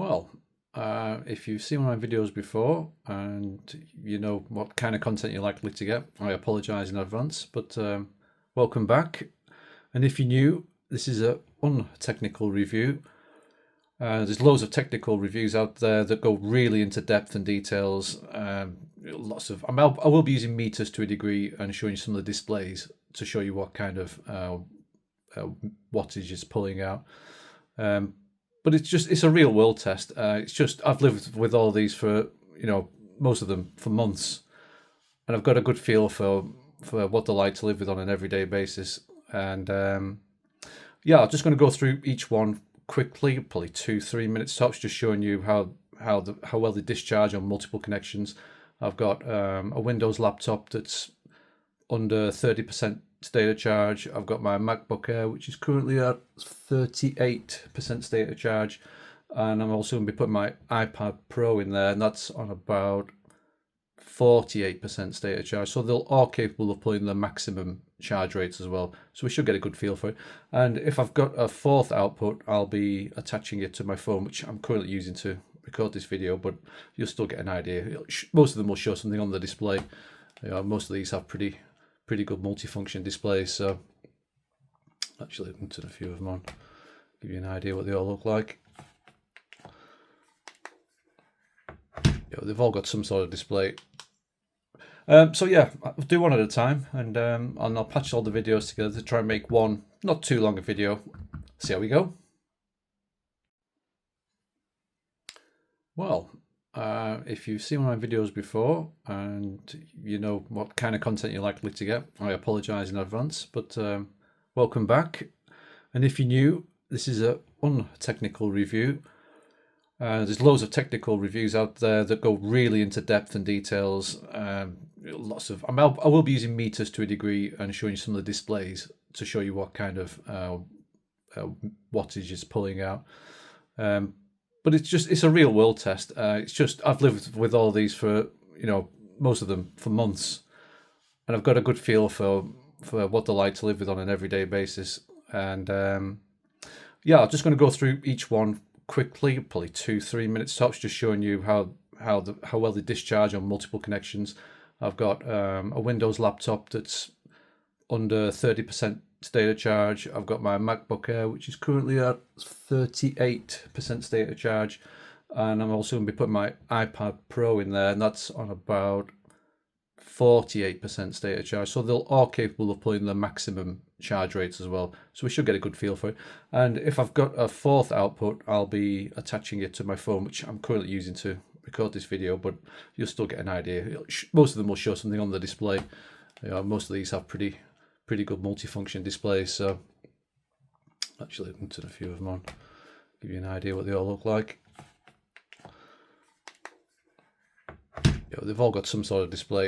Well, if you've seen one of my videos before and you know what kind of content you're likely to get, I apologise in advance, but welcome back. And if you're new, this is a untechnical review. There's loads of technical reviews out there that go really into depth and details. I will be using meters to a degree and showing you some of the displays to show you what kind of wattage it's pulling out. But it's a real world test. I've lived with all these for, most of them for months, and I've got a good feel for what they're like to live with on an everyday basis. And I'm just going to go through each one quickly, probably 2-3 minutes tops, just showing you how well they discharge on multiple connections. I've got a Windows laptop that's under 30% state of charge. I've got my MacBook Air, which is currently at 38% state of charge, and I'm also going to be putting my iPad Pro in there, and that's on about 48% state of charge. So they're all capable of pulling the maximum charge rates as well. So we should get a good feel for it. And if I've got a fourth output, I'll be attaching it to my phone, which I'm currently using to record this video, but you'll still get an idea. Most of them will show something on the display. Most of these have pretty good multifunction displays. So actually, I'll turn a few of them on, give you an idea what they all look like. They've all got some sort of display. I'll do one at a time, and I'll patch all the videos together to try and make one not too long a video. See how we go. Well, if you've seen one of my videos before and you know what kind of content you're likely to get, I apologise in advance, but welcome back. And if you're new, this is a untechnical review. There's loads of technical reviews out there that go really into depth and details. I will be using meters to a degree and showing you some of the displays to show you what kind of wattage it's pulling out. But it's a real world test. I've lived with all these for, most of them for months, and I've got a good feel for what they're like to live with on an everyday basis. And I'm just going to go through each one quickly, probably 2-3 minutes tops, just showing you how well they discharge on multiple connections. I've got a Windows laptop that's under 30% state of charge. I've got my MacBook Air, which is currently at 38% state of charge, and I'm also going to be putting my iPad Pro in there, and that's on about 48% state of charge. So they're all capable of pulling the maximum charge rates as well. So we should get a good feel for it. And if I've got a fourth output, I'll be attaching it to my phone, which I'm currently using to record this video, but you'll still get an idea. Most of them will show something on the display. Most of these have pretty good multifunction displays. So actually, I'll turn a few of them on, give you an idea what they all look like. They've all got some sort of display.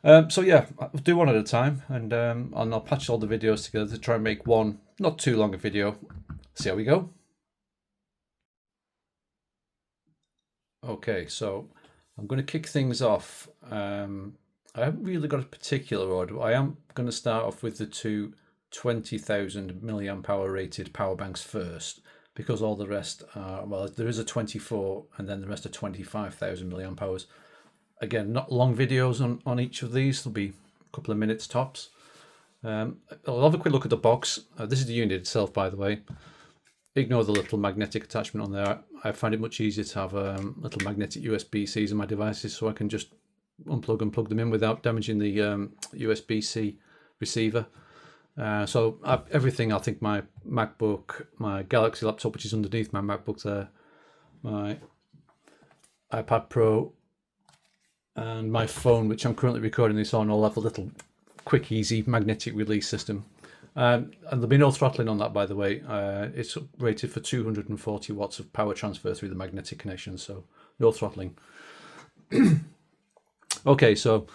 I'll do one at a time, and I'll patch all the videos together to try and make one not too long a video. See how we go. Okay, so I'm going to kick things off. I haven't really got a particular order, but I am going to start off with the two 20,000 milliamp hour rated power banks first, because all the rest are, well, there is a 24 and then the rest are 25,000 milliamp hours. Again, not long videos on each of these. There'll be a couple of minutes tops. I'll have a quick look at the box. This is the unit itself, by the way. Ignore the little magnetic attachment on there. I find it much easier to have little magnetic USB-Cs in my devices, so I can just unplug and plug them in without damaging the USB-C receiver. Everything, I think my MacBook, my Galaxy laptop, which is underneath my MacBook there, my iPad Pro, and my phone, which I'm currently recording this on, all have a little quick, easy magnetic release system. And there'll be no throttling on that, by the way. It's rated for 240 watts of power transfer through the magnetic connection, so no throttling. Okay, so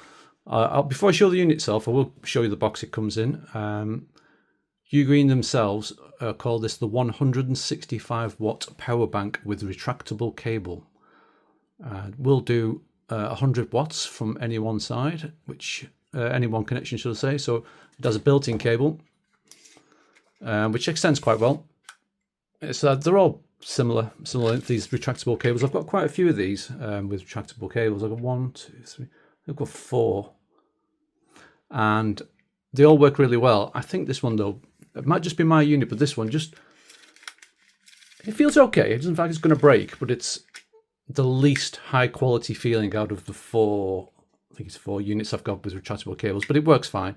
before I show the unit itself, I will show you the box it comes in. UGreen themselves call this the 165 watt power bank with retractable cable. We'll do 100 watts from any one side, any one connection, should I say. So it has a built-in cable, which extends quite well. They're all similar length, these retractable cables. I've got quite a few of these with retractable cables. I've got 1, 2, 3, I've got 4. And they all work really well. I think this one though, it might just be my unit, but this one just, it feels okay. It doesn't feel like it's going to break, but it's the least high quality feeling out of the 4, I think it's 4 units I've got with retractable cables, but it works fine.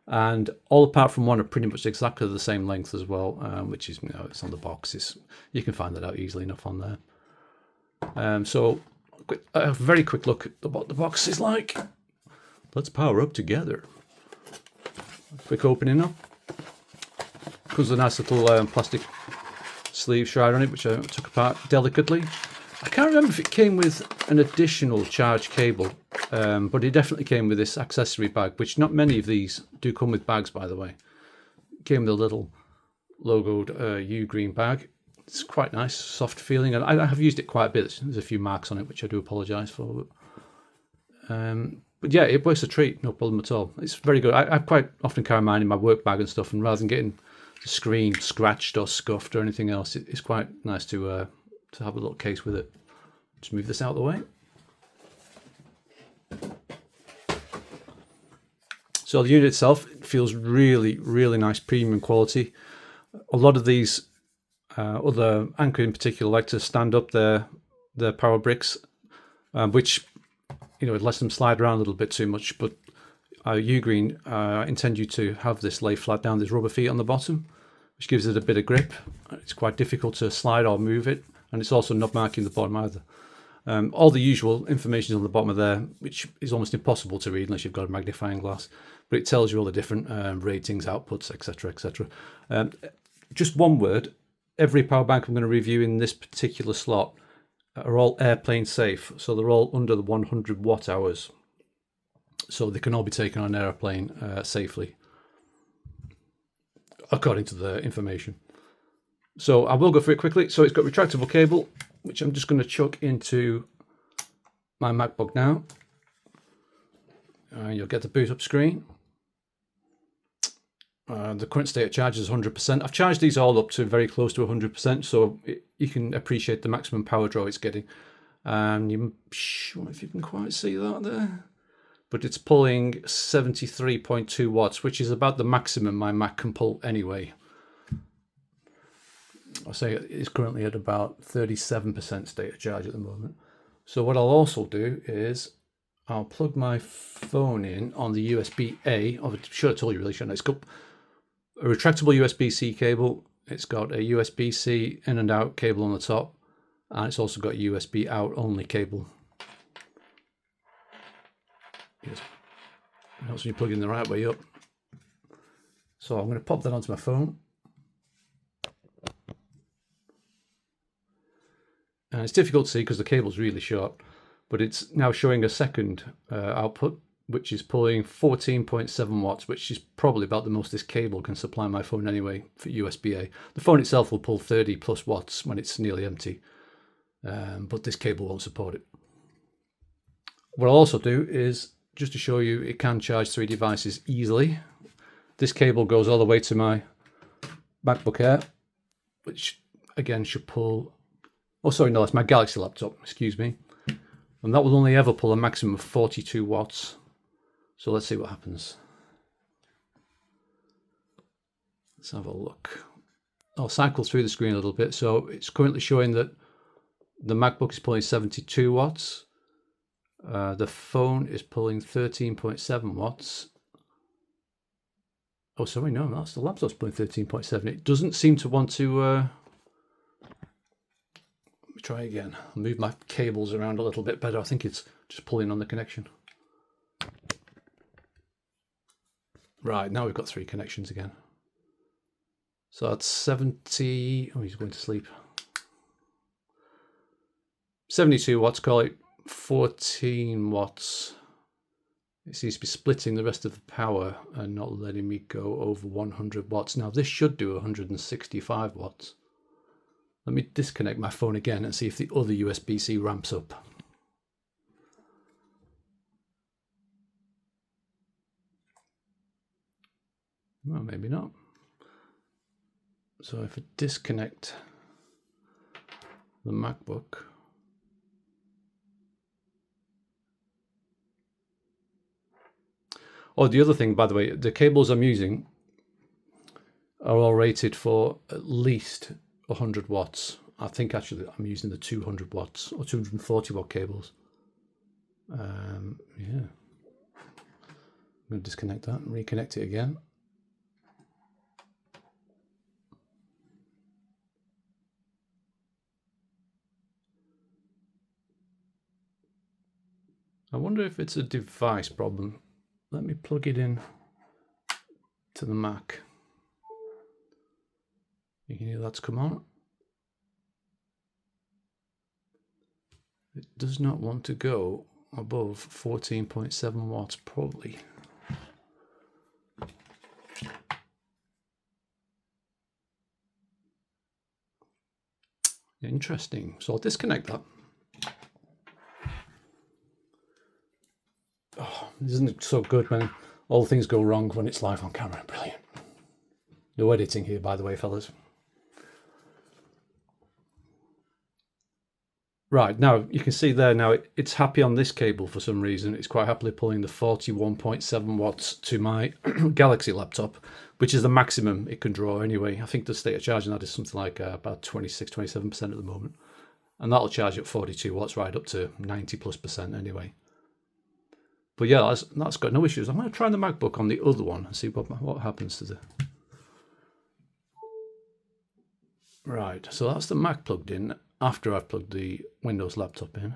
And all apart from one are pretty much exactly the same length as well, which is, it's on the box. You can find that out easily enough on there. So a very quick look at what the box is like. Let's power up together. Quick opening up. Comes with a nice little plastic sleeve shroud on it, which I took apart delicately. I can't remember if it came with an additional charge cable, but it definitely came with this accessory bag, which not many of these do come with bags, by the way. It came with a little logoed UGreen bag. It's quite nice, soft feeling, and I have used it quite a bit. There's a few marks on it, which I do apologise for. But yeah, it works a treat, no problem at all. It's very good. I quite often carry mine in my work bag and stuff, and rather than getting the screen scratched or scuffed or anything else, it's quite nice to have a little case with it. Just move this out of the way. So the unit itself feels really, really nice, premium quality. A lot of these other Anker in particular like to stand up their power bricks, which it lets them slide around a little bit too much. But UGreen intend you to have this lay flat down. There's rubber feet on the bottom, which gives it a bit of grip. It's quite difficult to slide or move it, and it's also not marking the bottom either. All the usual information is on the bottom of there, which is almost impossible to read unless you've got a magnifying glass. But it tells you all the different ratings, outputs, etc., etc. Just one word: every power bank I'm going to review in this particular slot are all airplane safe, so they're all under the 100 watt hours, so they can all be taken on an airplane safely, according to the information. So I will go through it quickly. So it's got retractable cable, which I'm just going to chuck into my MacBook now. You'll get the boot up screen. The current state of charge is 100%. I've charged these all up to very close to 100%, so you can appreciate the maximum power draw it's getting. And I'm sure if you can quite see that there, but it's pulling 73.2 watts, which is about the maximum my Mac can pull anyway. I'll say it's currently at about 37% state of charge at the moment. So what I'll also do is I'll plug my phone in on the USB-A. I should have told you really, shouldn't I? It's got a retractable USB-C cable. It's got a USB-C in and out cable on the top, and it's also got a USB out only cable. Yes. That's when you plug in the right way up. So I'm going to pop that onto my phone. And it's difficult to see because the cable's really short, but it's now showing a second output, which is pulling 14.7 watts, which is probably about the most this cable can supply my phone anyway for USB-A. The phone itself will pull 30 plus watts when it's nearly empty, but this cable won't support it. What I'll also do is, just to show you, it can charge 3 devices easily. This cable goes all the way to my MacBook Air, which again should pull, oh sorry, no, that's my Galaxy laptop, excuse me. And that will only ever pull a maximum of 42 watts. So let's see what happens. Let's have a look. I'll cycle through the screen a little bit. So it's currently showing that the MacBook is pulling 72 watts. The phone is pulling 13.7 watts. Oh, sorry, no, that's the laptop's pulling 13.7. It doesn't seem to want to... let me try again. I'll move my cables around a little bit better. I think it's just pulling on the connection. Right, now we've got 3 connections again. So that's 70... Oh, he's going to sleep. 72 watts, call it 14 watts. It seems to be splitting the rest of the power and not letting me go over 100 watts. Now this should do 165 watts. Let me disconnect my phone again and see if the other USB-C ramps up. Well, maybe not. So if I disconnect the MacBook. Oh, the other thing, by the way, the cables I'm using are all rated for at least 100 watts. I think actually I'm using the 200 watts or 240 watt cables. Yeah. I'm going to disconnect that and reconnect it again. I wonder if it's a device problem. Let me plug it in to the Mac. You can hear that's come on. It does not want to go above 14.7 watts, probably. Interesting. So I'll disconnect that. Oh, isn't it so good when all things go wrong when it's live on camera? Brilliant. No editing here, by the way, fellas. Right, now you can see there now it's happy on this cable for some reason. It's quite happily pulling the 41.7 watts to my Galaxy laptop, which is the maximum it can draw anyway. I think the state of charge on that is something like about 26-27% at the moment. And that'll charge at 42 watts right up to 90+% anyway. But yeah, that's got no issues. I'm going to try the MacBook on the other one and see what happens to the... Right, so that's the Mac plugged in after I've plugged the Windows laptop in.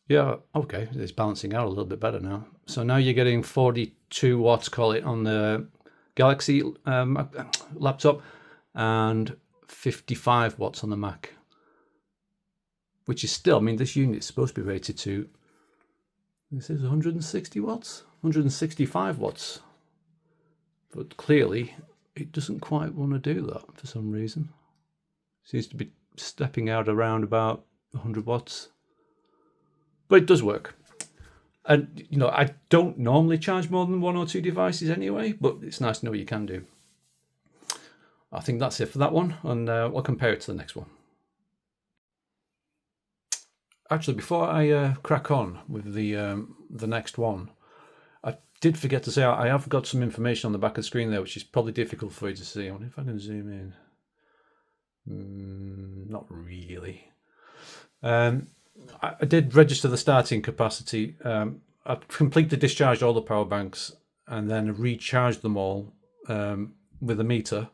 Yeah, okay, it's balancing out a little bit better now. So now you're getting 42 watts, call it, on the Galaxy laptop and 55 watts on the Mac. Which is still, I mean, this unit is supposed to be rated to, this is 160 watts, 165 watts. But clearly, it doesn't quite want to do that for some reason. Seems to be stepping out around about 100 watts. But it does work. And, you know, I don't normally charge more than 1 or 2 devices anyway, but it's nice to know what you can do. I think that's it for that one, and I'll compare it to the next one. Actually, before I crack on with the next one, I did forget to say I have got some information on the back of the screen there, which is probably difficult for you to see. I wonder if I can zoom in. Not really. I did register the starting capacity. I completely discharged all the power banks and then recharged them all with a meter.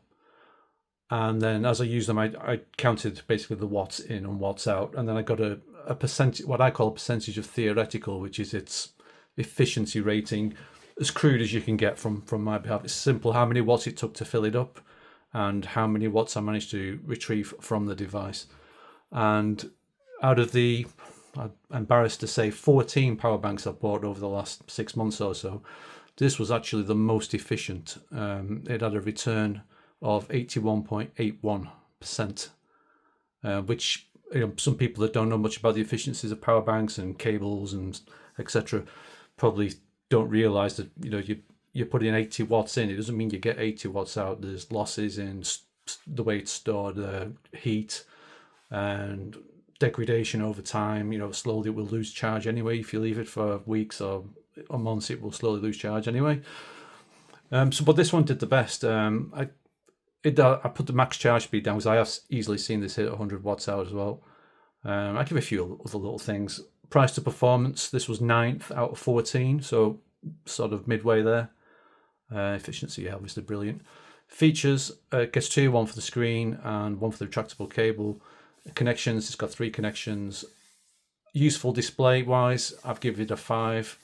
And then as I used them, I counted basically the watts in and watts out. And then I got a percentage, what I call a percentage of theoretical, which is its efficiency rating, as crude as you can get from my behalf. It's simple, how many watts it took to fill it up and how many watts I managed to retrieve from the device. And out of the, I'm embarrassed to say, 14 power banks I've bought over the last 6 months or so, this was actually the most efficient. It had a return of 81.81%, which, you know, some people that don't know much about the efficiencies of power banks and cables and etc. probably don't realize that, you know, you put in 80 watts in, it doesn't mean you get 80 watts out. There's losses in the way it's stored, heat and degradation over time. You know, slowly it will lose charge anyway. If you leave it for weeks or months, it will slowly lose charge anyway. But this one did the best. I put the max charge speed down because I have easily seen this hit 100 watts out as well. I give a few other little things. Price to performance, this was 9th out of 14, so sort of midway there. Efficiency, obviously brilliant. Features, it gets 2, 1 for the screen and 1 for the retractable cable. Connections, it's got 3 connections. Useful display wise, I've given it a 5.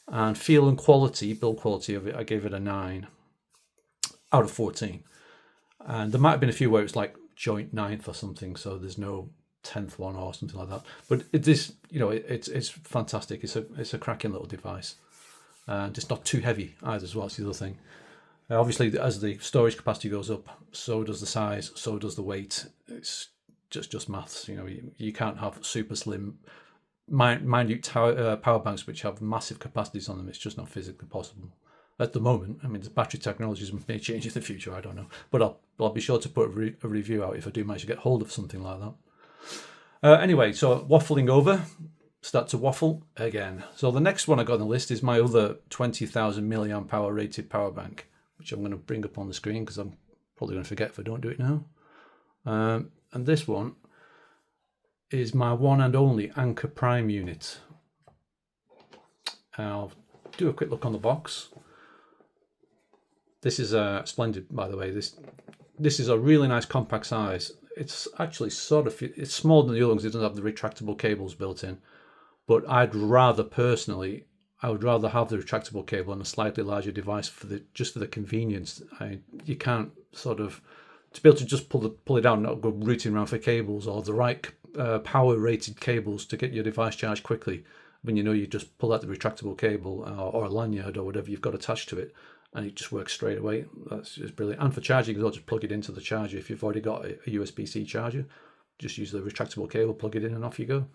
And feel and quality, build quality of it, I gave it a 9 out of 14. And there might have been a few where it's like joint 9th or something, so there's no 10th one or something like that. But it's fantastic. It's a cracking little device, and it's not too heavy either as well. That's the other thing. Obviously, as the storage capacity goes up, so does the size, so does the weight. It's just maths. You know, you can't have super slim, minute power banks which have massive capacities on them. It's just not physically possible. at the moment. I mean, the battery technologies may change in the future, I don't know. But I'll be sure to put a review out if I do manage to get hold of something like that. Anyway, so waffling over, start to waffle again. So the next one I got on the list is my other 20,000 milliamp hour rated power bank, which I'm going to bring up on the screen because I'm probably going to forget if I don't do it now. And this one is my one and only Anker Prime unit. I'll do a quick look on the box. This is splendid, by the way. This is a really nice compact size. It's actually it's smaller than the other ones. It doesn't have the retractable cables built in. But I would rather have the retractable cable on a slightly larger device just for the convenience. You can't sort of, to be able to just pull it out and not go rooting around for cables or the right power rated cables to get your device charged quickly. When you just pull out the retractable cable or a lanyard or whatever you've got attached to it, and it just works straight away. That's just brilliant. And for charging, you'll just plug it into the charger. If you've already got a USB-C charger, just use the retractable cable, plug it in, and off you go.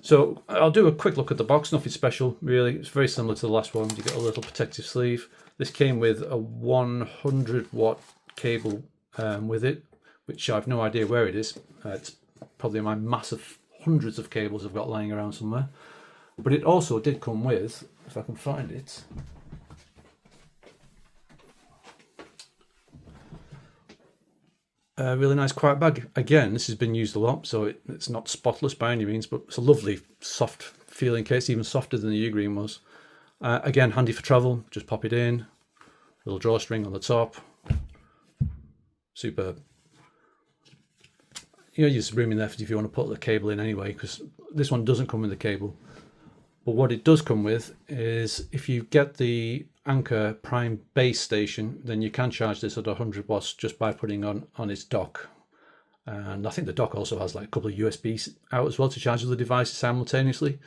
So I'll do a quick look at the box. Nothing special, really. It's very similar to the last one. You get a little protective sleeve. This came with a 100-watt cable with it, which I've no idea where it is. It's probably my massive hundreds of cables I've got lying around somewhere. But it also did come with, if I can find it, a really nice quiet bag. Again, this has been used a lot, so it's not spotless by any means, but it's a lovely soft feeling case, even softer than the UGreen was. Again, handy for travel. Just pop it in, little drawstring on the top. Superb. There's room in there if you want to put the cable in anyway, because this one doesn't come with the cable. But what it does come with is, if you get the Anker Prime base station, then you can charge this at 100 watts just by putting on its dock. And I think the dock also has like a couple of USBs out as well to charge the devices simultaneously.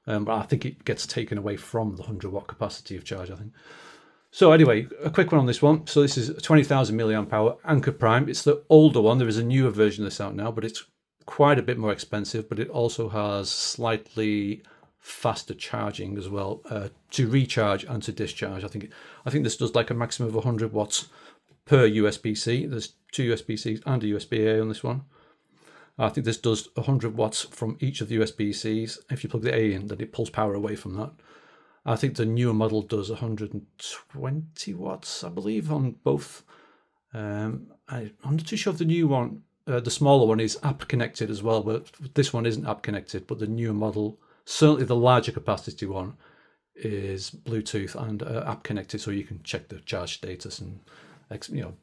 But I think it gets taken away from the 100 watt capacity of charge, I think. So anyway, a quick one on this one. So this is a 20,000 milliamp hour Anker Prime. It's the older one. There is a newer version of this out now, but it's quite a bit more expensive. But it also has slightly faster charging as well, to recharge and to discharge. I think this does like a maximum of 100 watts per USB-C. There's two USB-Cs and a USB-A on this one. I think this does 100 watts from each of the USB-Cs. If you plug the A in, then it pulls power away from that. I think the newer model does 120 watts, I believe, on both. I'm not too sure if the new one, the smaller one, is app connected as well, but this one isn't app connected. But the newer model, certainly the larger capacity one, is Bluetooth and app connected, so you can check the charge status and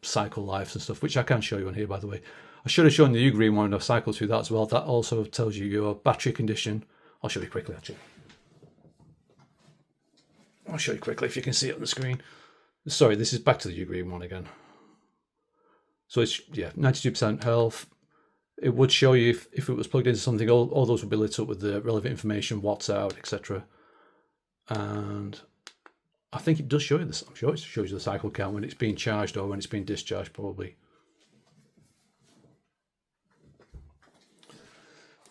cycle lives and stuff, which I can show you on here, by the way. I should have shown the UGreen one. I've cycled through that as well. That also tells you your battery condition. I'll show you quickly, actually. I'll show you quickly if you can see it on the screen. Sorry, this is back to the UGreen one again. So it's 92% health. It would show you if it was plugged into something, all those would be lit up with the relevant information, watts out, etc. And I think it does show you this. I'm sure it shows you the cycle count when it's being charged or when it's being discharged, probably.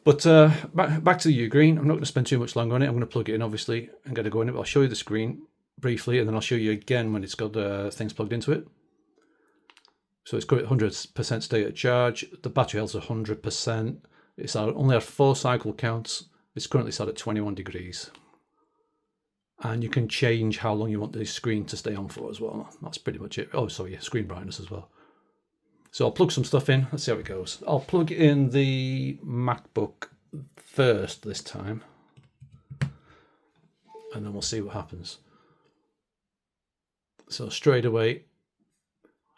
But back to the UGreen. I'm not going to spend too much longer on it. I'm going to plug it in, obviously, and get it going. But I'll show you the screen briefly, and then I'll show you again when it's got things plugged into it. So it's got 100% state of charge. The battery health's 100%. It's only had 4 cycle counts. It's currently set at 21 degrees. And you can change how long you want the screen to stay on for as well. That's pretty much it. Oh, sorry, screen brightness as well. So I'll plug some stuff in. Let's see how it goes. I'll plug in the MacBook first this time, and then we'll see what happens. So straight away,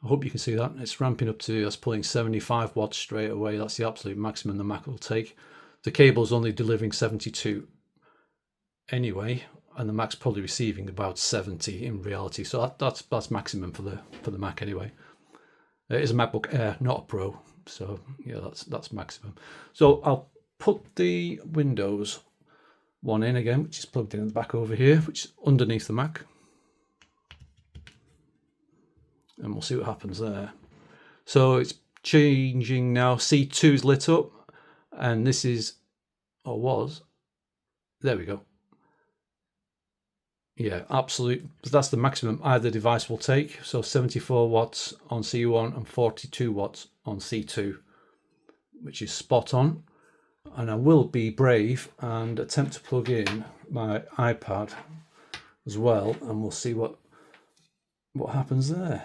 I hope you can see that. It's ramping up to, that's pulling 75 watts straight away. That's the absolute maximum the Mac will take. The cable's only delivering 72 anyway, and the Mac's probably receiving about 70 in reality. So that's maximum for the Mac anyway. It is a MacBook Air, not a Pro. So yeah, that's maximum. So I'll put the Windows one in again, which is plugged in the back over here, which is underneath the Mac. And we'll see what happens there. So it's changing now. C2 is lit up, and this is, or was, there we go. Yeah, absolute. That's the maximum either device will take. So 74 watts on C1 and 42 watts on C2, which is spot on. And I will be brave and attempt to plug in my iPad as well, and we'll see what happens there.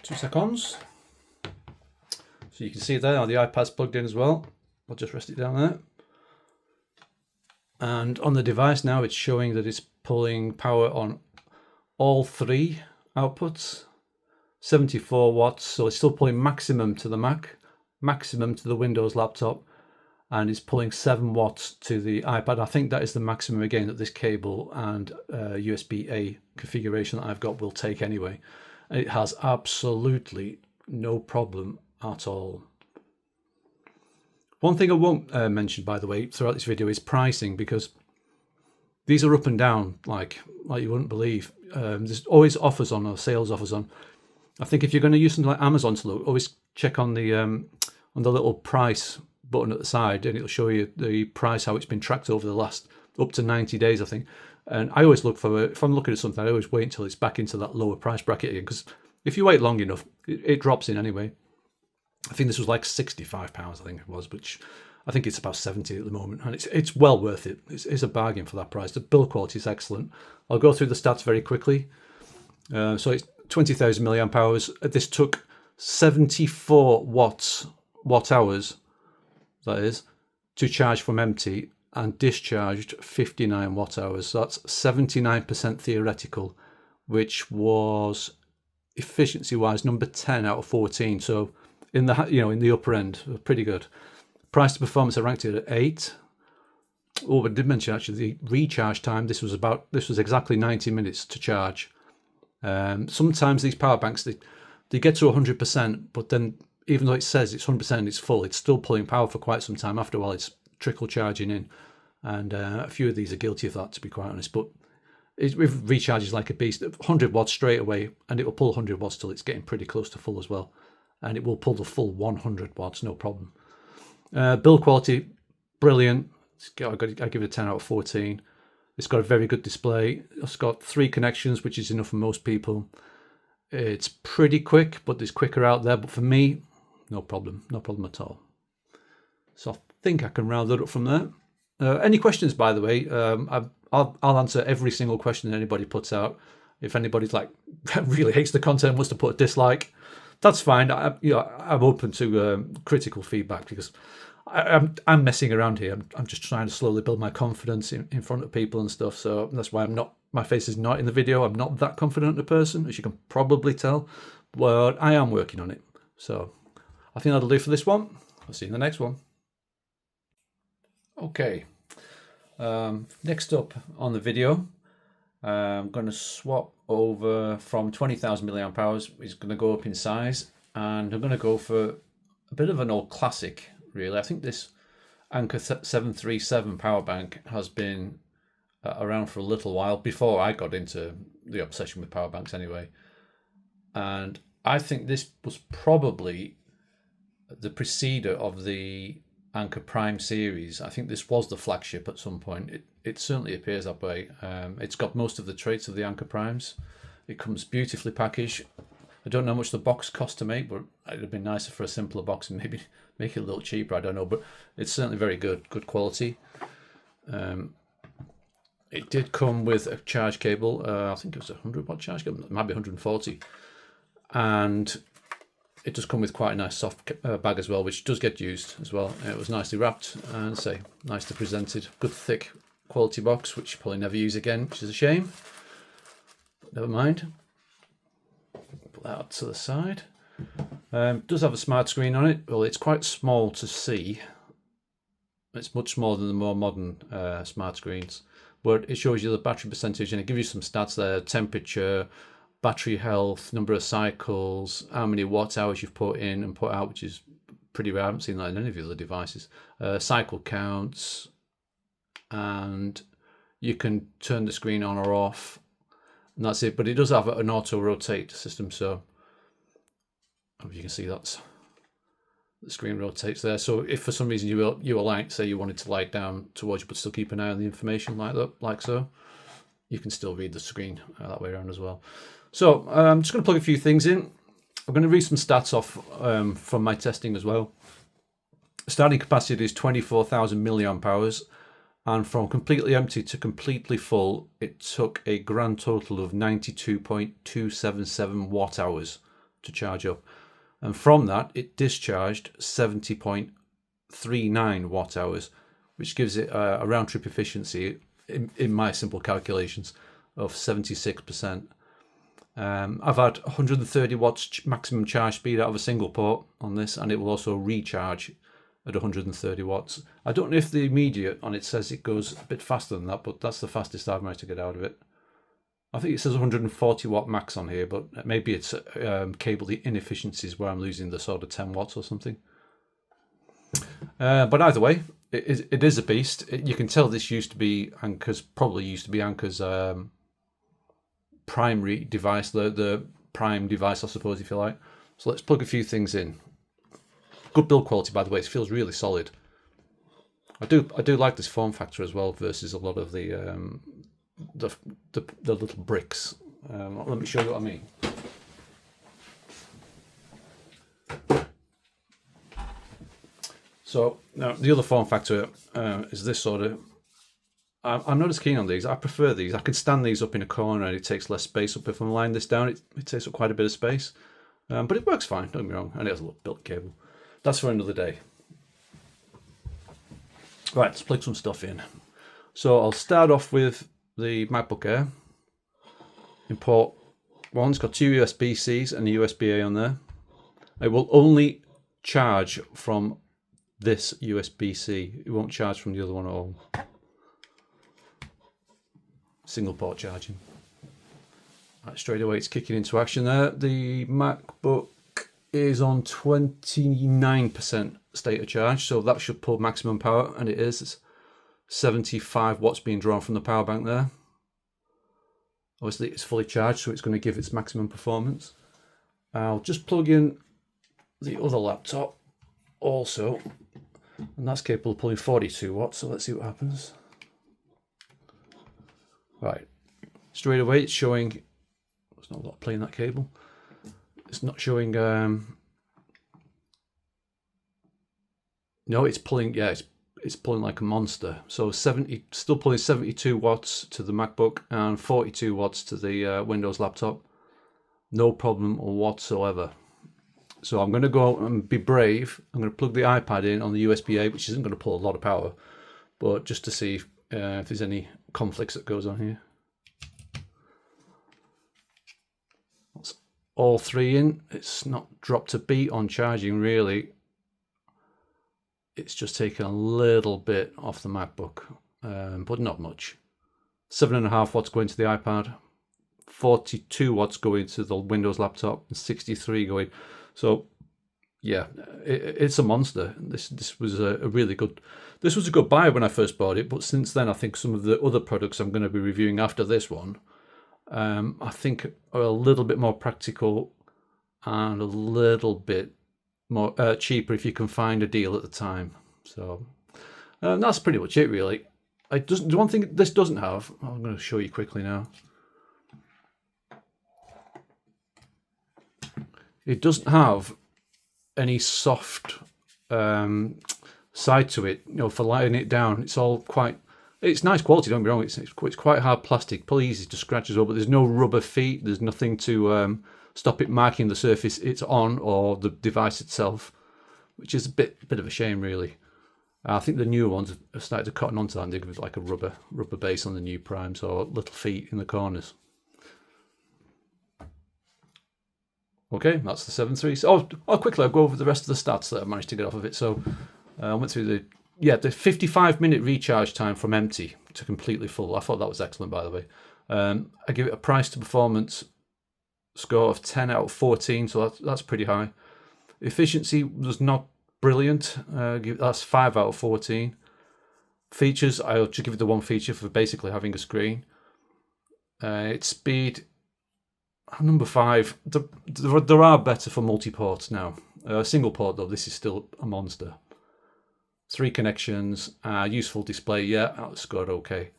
Two seconds. So you can see there, the iPad's plugged in as well. I'll just rest it down there. And on the device now, it's showing that it's pulling power on all three outputs. 74 watts, so it's still pulling maximum to the Mac, maximum to the Windows laptop, and it's pulling 7 watts to the iPad. I think that is the maximum again that this cable and USB-A configuration that I've got will take anyway. And it has absolutely no problem at all. One thing I won't mention, by the way, throughout this video is pricing, because these are up and down like you wouldn't believe. There's always offers on, or sales offers on. I think if you're going to use something like Amazon to look, always check on the little price button at the side, and it'll show you the price, how it's been tracked over the last up to 90 days, I think. And I always look for, if I'm looking at something, I always wait until it's back into that lower price bracket again, because if you wait long enough, it drops in anyway. I think this was like £65, I think it was, which I think it's about 70 at the moment, and it's well worth it. It's a bargain for that price. The build quality is excellent. I'll go through the stats very quickly. So it's 20,000 milliamp hours. This took 74 watt hours, that is, to charge from empty, and discharged 59 watt hours. So that's 79% theoretical, which was efficiency wise number 10 out of 14. So in the upper end, pretty good. Price to performance, I ranked it at 8. Oh, but I did mention actually the recharge time. This was exactly 90 minutes to charge. Sometimes these power banks they get to 100%, but then even though it says it's 100%, it's full, it's still pulling power for quite some time. After a while, it's trickle charging in, and a few of these are guilty of that, to be quite honest. But it recharges like a beast. 100 watts straight away, and it will pull 100 watts till it's getting pretty close to full as well, and it will pull the full 100 watts, no problem. Build quality, brilliant. I give it a 10 out of 14. It's got a very good display. It's got 3 connections, which is enough for most people. It's pretty quick, but there's quicker out there. But for me, no problem at all. So I think I can round that up from there. Any questions, by the way? I'll answer every single question that anybody puts out. If anybody's like really hates the content, wants to put a dislike, that's fine. I'm open to critical feedback, because I'm messing around here. I'm just trying to slowly build my confidence in front of people and stuff. So that's why my face is not in the video. I'm not that confident a person, as you can probably tell, but I am working on it. So I think that'll do for this one. I'll see you in the next one. Okay. Next up on the video, I'm going to swap over from 20,000 milliamp hours. It's going to go up in size, and I'm going to go for a bit of an old classic, really. I think this Anker 737 power bank has been around for a little while, before I got into the obsession with power banks anyway. And I think this was probably the preceder of the Anker Prime series. I think this was the flagship at some point. It certainly appears that way. It's got most of the traits of the Anker Primes. It comes beautifully packaged. I don't know how much the box cost to make, but it'd have been nicer for a simpler box and maybe make it a little cheaper. I don't know, but it's certainly very good quality. It did come with a charge cable. I think it was a 100-watt charge cable. It might be 140. And it does come with quite a nice soft bag as well, which does get used as well. It was nicely wrapped and nicely presented. Good thick quality box, which you probably never use again, which is a shame. But never mind. Put that to the side. It does have a smart screen on it. Well, it's quite small to see. It's much smaller than the more modern smart screens. But it shows you the battery percentage, and it gives you some stats there: temperature, battery health, number of cycles, how many watt hours you've put in and put out, which is pretty rare. I haven't seen that in any of the other devices. Cycle counts, and you can turn the screen on or off, and that's it. But it does have an auto rotate system, so as you can see, that's the screen rotates there. So if for some reason you were like, say you wanted to lie down towards you but still keep an eye on the information like so, you can still read the screen that way around as well. So I'm just going to plug a few things in. I'm going to read some stats off from my testing as well. Starting capacity is 24,000 milliamp hours, and from completely empty to completely full, it took a grand total of 92.277 watt hours to charge up. And from that, it discharged 70.39 watt hours, which gives it a round trip efficiency, in my simple calculations, of 76%. I've had 130 watts maximum charge speed out of a single port on this, and it will also recharge at 130 watts. I don't know if the immediate on it says it goes a bit faster than that, but that's the fastest I've managed to get out of it. I think it says 140 watt max on here, but maybe it's cable inefficiencies where I'm losing the sort of 10 watts or something. But either way, it is a beast. You can tell this used to be Anker's primary device, the prime device, I suppose, if you like. So let's plug a few things in. Good build quality, by the way. It feels really solid. I do like this form factor as well versus a lot of the little bricks. Let me show you what I mean. So now the other form factor is this sort of. I'm not as keen on these. I prefer these. I can stand these up in a corner and it takes less space up. If I'm lying this down, it takes up quite a bit of space. But it works fine, don't get me wrong. And it has a little built cable. That's for another day. Right, let's plug some stuff in. So I'll start off with the MacBook Air. Import one. It's got two USB-Cs and a USB-A on there. It will only charge from this USB-C. It won't charge from the other one at all. Single port charging. Right, straight away it's kicking into action there. The MacBook is on 29% state of charge, so that should pull maximum power, and it is. It's 75 watts being drawn from the power bank there. Obviously it's fully charged, so it's going to give its maximum performance. I'll just plug in the other laptop also, and that's capable of pulling 42 watts, so let's see what happens. Right, straight away it's showing, there's not a lot of play in that cable. It's not showing, no, it's pulling, yeah, it's pulling like a monster. So still pulling 72 watts to the MacBook and 42 watts to the Windows laptop. No problem whatsoever. So I'm going to go and be brave. I'm going to plug the iPad in on the USB-A, which isn't going to pull a lot of power, but just to see if there's any conflicts that goes on here. That's all three in. It's not dropped a beat on charging really. It's just taken a little bit off the MacBook, but not much. 7.5 watts going to the iPad, 42 watts going to the Windows laptop, and 63 going. So yeah, it's a monster. This was a really good. This was a good buy when I first bought it, but since then I think some of the other products I'm going to be reviewing after this one, I think are a little bit more practical and a little bit more cheaper if you can find a deal at the time. So that's pretty much it really. The one thing this doesn't have, I'm going to show you quickly now. It doesn't have any soft side to it, you know, for laying it down. It's all it's nice quality, don't be wrong. It's quite hard plastic, probably easy to scratch as well, but there's no rubber feet. There's nothing to stop it marking the surface it's on or the device itself, which is a bit of a shame really. I think the newer ones have started to cotton onto that and they give it like a rubber base on the new primes or little feet in the corners. Okay, that's the 7.3. So, quickly I'll go over the rest of the stats that I managed to get off of it. So I went through the 55-minute recharge time from empty to completely full. I thought that was excellent, by the way. I give it a price to performance score of 10 out of 14, so that's pretty high. Efficiency was not brilliant. That's 5 out of 14. Features, I'll just give it the one feature for basically having a screen. Its speed, number 5. There are better for multi-ports now. Single port though, this is still a monster. 3 connections, useful display, yeah, that scored okay.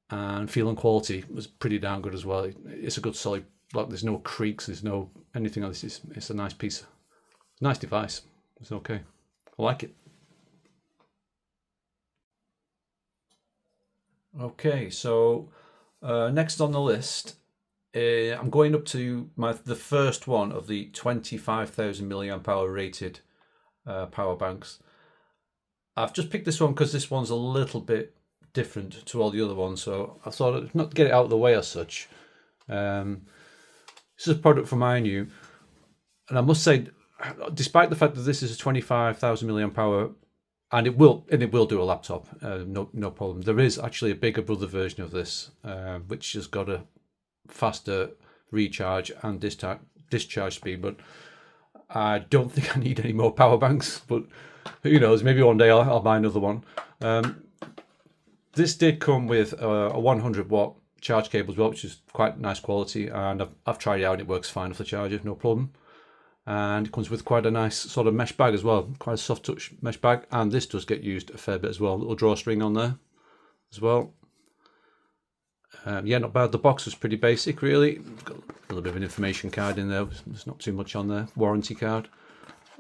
And feel and quality was pretty damn good as well. It's a good solid block. There's no creaks, there's no anything like this. It's a nice piece, nice device. It's okay. I like it. Okay, so next on the list, I'm going up to the first one of the 25,000 milliamp hour rated power banks. I've just picked this one because this one's a little bit different to all the other ones, so I thought I'd not get it out of the way as such. This is a product from Iniu, and I must say, despite the fact that this is a 25,000 milliamp hour, and it will do a laptop, no problem. There is actually a bigger brother version of this, which has got a faster recharge and discharge speed, but I don't think I need any more power banks. But who knows? Maybe one day I'll buy another one. This did come with a 100 watt charge cable as well, which is quite nice quality, and I've tried it out and it works fine off the charger, no problem. And it comes with quite a nice sort of mesh bag as well, quite a soft touch mesh bag, and this does get used a fair bit as well. A little drawstring on there as well. Yeah, not bad. The box was pretty basic, really. Got a little bit of an information card in there. There's not too much on there. Warranty card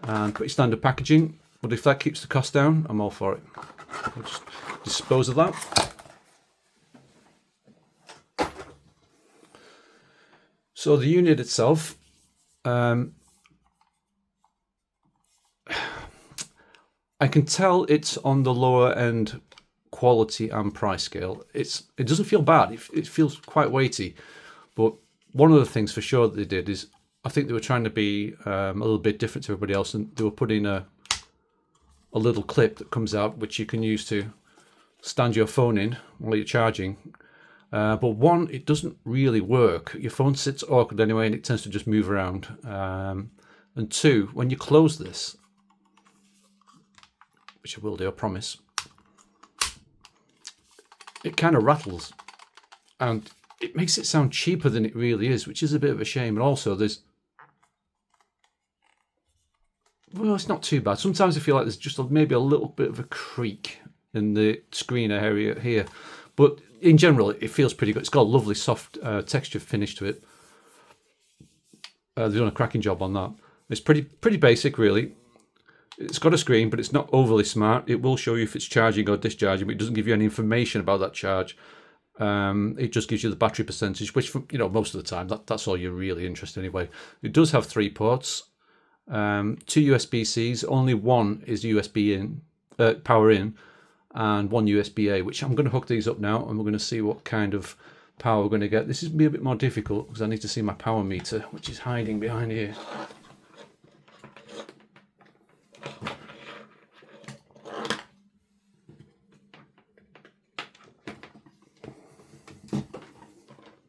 and pretty standard packaging. But if that keeps the cost down, I'm all for it. I'll just dispose of that. So the unit itself, I can tell it's on the lower end quality and price scale. It doesn't feel bad. It feels quite weighty. But one of the things for sure that they did is, I think they were trying to be a little bit different to everybody else, and they were putting a little clip that comes out which you can use to stand your phone in while you're charging. But one, it doesn't really work. Your phone sits awkward anyway, and it tends to just move around. And two, when you close this, which I will do, I promise, it kind of rattles, and it makes it sound cheaper than it really is, which is a bit of a shame. And also well, it's not too bad. Sometimes I feel like there's just maybe a little bit of a creak in the screen area here, but in general it feels pretty good. It's got a lovely soft texture finish to it. They've done a cracking job on that. It's pretty basic, really. It's got a screen, but it's not overly smart. It will show you if it's charging or discharging, but it doesn't give you any information about that charge. It just gives you the battery percentage, which, most of the time, that's all you're really interested in anyway. It does have 3 ports, 2 USB-Cs. Only one is USB in, power in, and 1 USB-A, which I'm going to hook these up now, and we're going to see what kind of power we're going to get. This is going to be a bit more difficult because I need to see my power meter, which is hiding behind here.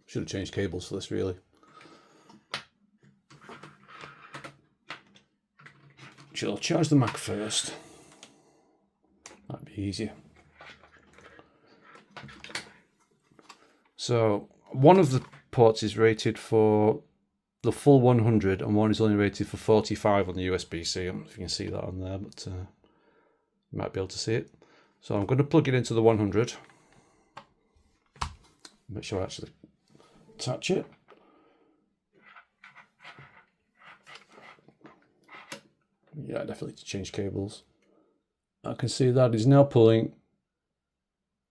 Should have changed cables for this, really. I'll charge the Mac first. That'd be easier. So one of the ports is rated for the full 100, and one is only rated for 45 on the USB-C. I don't know if you can see that on there, but you might be able to see it. So I'm going to plug it into the 100. Make sure I actually attach it. Yeah, definitely to change cables. I can see that is now pulling.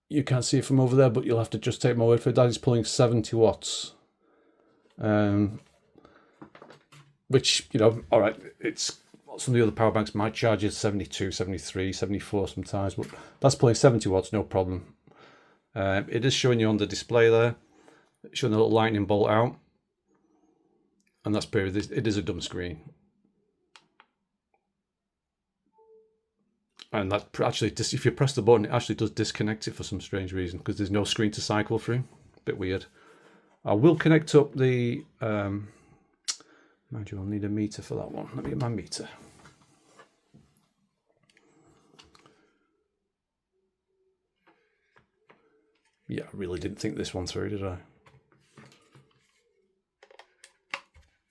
You can't see it from over there, but you'll have to just take my word for it. That is pulling 70 watts. Which, all right, it's some of the other power banks might charge you 72, 73, 74 sometimes, but that's pulling 70 watts, no problem. It is showing you on the display there, it's showing a little lightning bolt out, and that's period. It is a dumb screen. And that actually, if you press the button, it actually does disconnect it for some strange reason, because there's no screen to cycle through. Bit weird. I will connect up the, mind you, I'll need a meter for that one. Let me get my meter. Yeah, I really didn't think this one through, did I?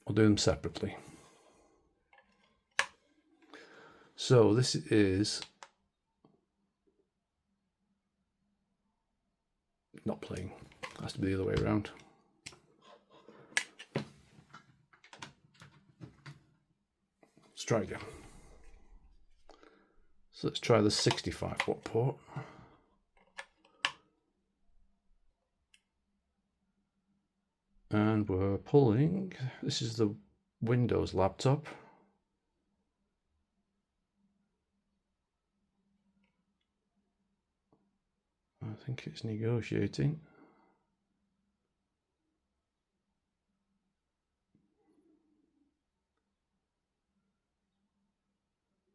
I'll do them separately. So this is not playing. It has to be the other way around. Let's try again. So let's try the 65 watt port. And we're pulling, this is the Windows laptop. I think it's negotiating.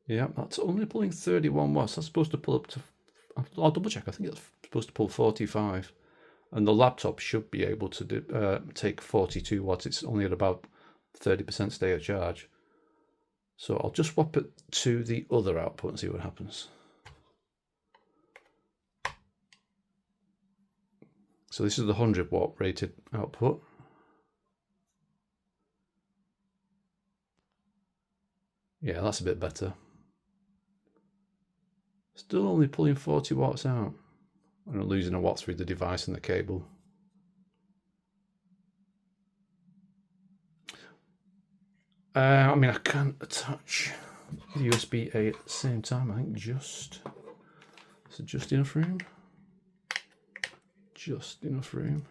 Yeah, that's only pulling 31 watts. That's supposed to pull up to, I'll double check, I think it's supposed to pull 45. And the laptop should be able to take 42 watts. It's only at about 30% state of charge. So I'll just swap it to the other output and see what happens. So this is the 100 watt rated output. Yeah, that's a bit better. Still only pulling 40 watts out. And I'm losing a watt through the device and the cable. I mean, I can't attach the USB-A at the same time. I think just enough room. Just enough room.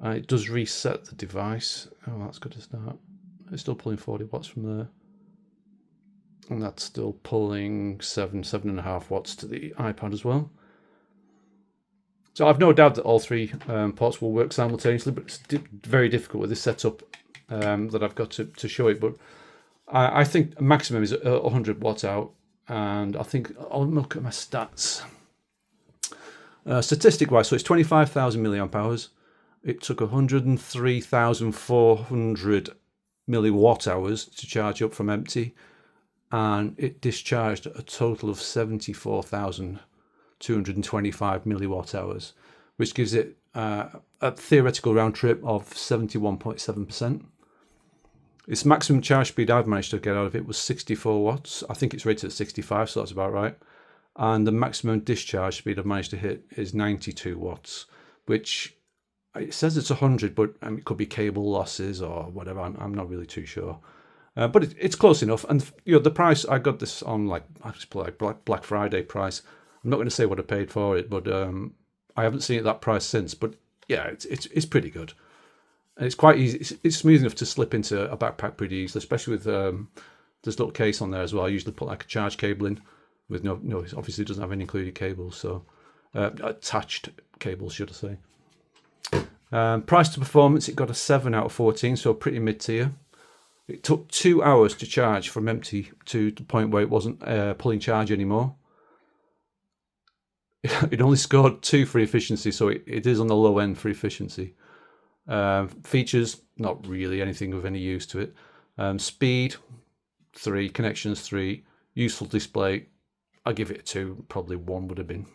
It does reset the device. Oh, that's good to start. It's still pulling 40 watts from there. And that's still pulling 7.5 watts to the iPad as well. So I've no doubt that all three ports will work simultaneously, but it's very difficult with this setup that I've got to show it. But I think maximum is 100 watts out, and I think I'll look at my stats. Statistic-wise, so it's 25,000 milliamp hours. It took 103,400 milliwatt hours to charge up from empty, and it discharged a total of 74,225 milliwatt hours, which gives it a theoretical round trip of 71.7%. Its maximum charge speed I've managed to get out of it was 64 watts. I think it's rated at 65, so that's about right. And the maximum discharge speed I've managed to hit is 92 watts, which it says it's 100, but it could be cable losses or whatever. I'm not really too sure. But it's close enough. And the price, I got this on I just put like Black Friday price. I'm not going to say what I paid for it, but I haven't seen it that price since. But yeah, it's pretty good. And it's quite easy. It's smooth enough to slip into a backpack pretty easily, especially with this little case on there as well. I usually put like a charge cable in with no obviously it doesn't have any included cables, so attached cables, should I say. Price to performance, it got a 7 out of 14, so pretty mid-tier. It took 2 hours to charge from empty to the point where it wasn't pulling charge anymore. It only scored 2 for efficiency, so it is on the low end for efficiency. Features, not really anything of any use to it. Speed, 3. Connections, 3. Useful display, I give it a 2. Probably 1 would have been.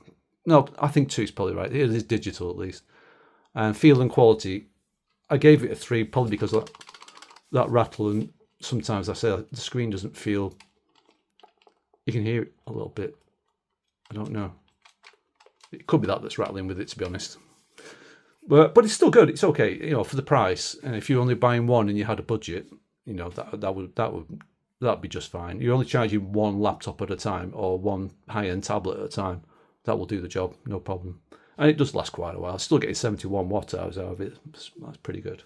No, I think 2 is probably right. It is digital at least. And feel and quality, I gave it a 3, probably because of that rattle, and sometimes I say the screen doesn't feel. You can hear it a little bit. I don't know. It could be that's rattling with it, to be honest. But it's still good. It's okay, for the price. And if you're only buying one and you had a budget, that'd be just fine. You're only charging one laptop at a time or one high-end tablet at a time. That will do the job, no problem. And it does last quite a while. Still getting 71 watt hours out of it. That's pretty good.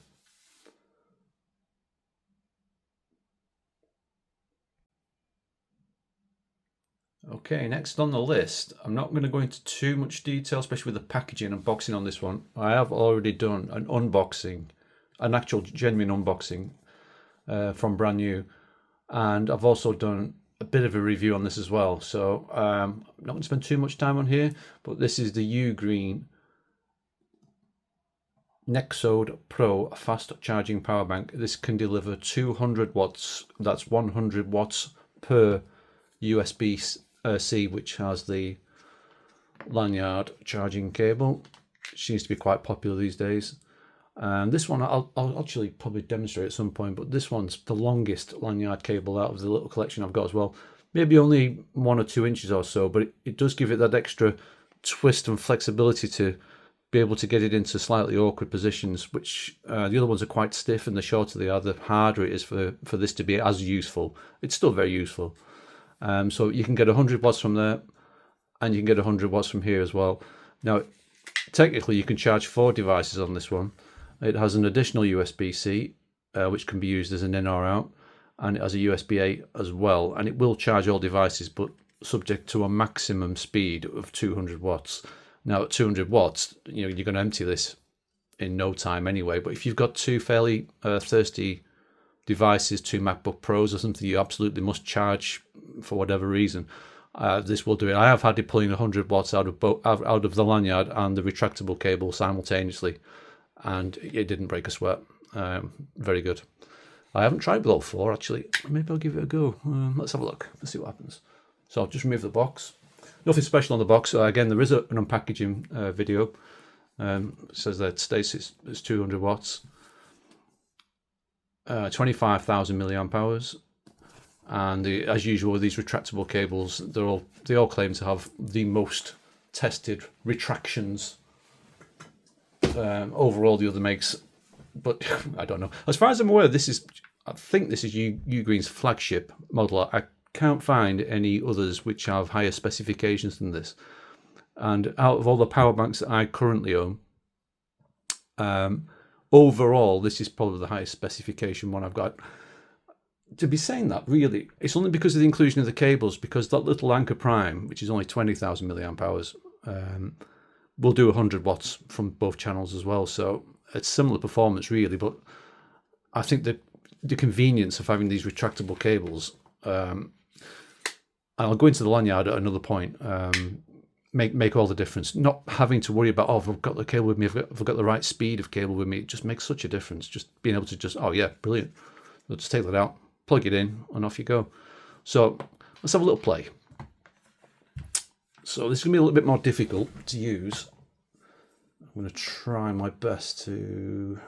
Okay, next on the list, I'm not going to go into too much detail, especially with the packaging and unboxing on this one. I have already done an unboxing, an actual genuine unboxing from brand new. And I've also done a bit of a review on this as well. So I'm not going to spend too much time on here, but this is the UGreen Nexode Pro fast charging power bank. This can deliver 200 watts. That's 100 watts per USB-C, which has the lanyard charging cable. It seems to be quite popular these days. And this one I'll actually probably demonstrate at some point, but this one's the longest lanyard cable out of the little collection I've got as well. Maybe only 1 or 2 inches or so, but it does give it that extra twist and flexibility to be able to get it into slightly awkward positions, which the other ones are quite stiff, and the shorter they are, the harder it is for this to be as useful. It's still very useful. So you can get 100 watts from there, and you can get 100 watts from here as well. Now, technically, you can charge 4 devices on this one. It has an additional USB-C, which can be used as an in or out, and it has a USB-A as well, and it will charge all devices, but subject to a maximum speed of 200 watts. Now, at 200 watts, you're going to empty this in no time anyway, but if you've got 2 fairly thirsty devices, 2 MacBook Pros or something you absolutely must charge for whatever reason, this will do it. I have had it pulling 100 watts out of the lanyard and the retractable cable simultaneously, and it didn't break a sweat. Very good. I haven't tried with all 4 actually. Maybe I'll give it a go. Let's have a look. Let's see what happens. So I'll just remove the box. Nothing special on the box. Again, there is an unpackaging video. It says that states it's 200 watts, 25,000 milliamp hours, and as usual with these retractable cables, they all claim to have the most tested retractions over all the other makes. But I don't know. As far as I'm aware, I think this is UGreen's flagship model. I can't find any others which have higher specifications than this. And out of all the power banks that I currently own, overall, this is probably the highest specification one I've got. To be saying that, really, it's only because of the inclusion of the cables, because that little Anker Prime, which is only 20,000 milliamp hours, will do 100 watts from both channels as well. So it's similar performance, really, but I think the convenience of having these retractable cables, I'll go into the lanyard at another point, make all the difference. Not having to worry about, if I've got the cable with me, if I've got the right speed of cable with me, it just makes such a difference. Just being able to oh yeah, brilliant. I'll just take that out, plug it in, and off you go. So let's have a little play. So this is going to be a little bit more difficult to use. I'm going to try my best to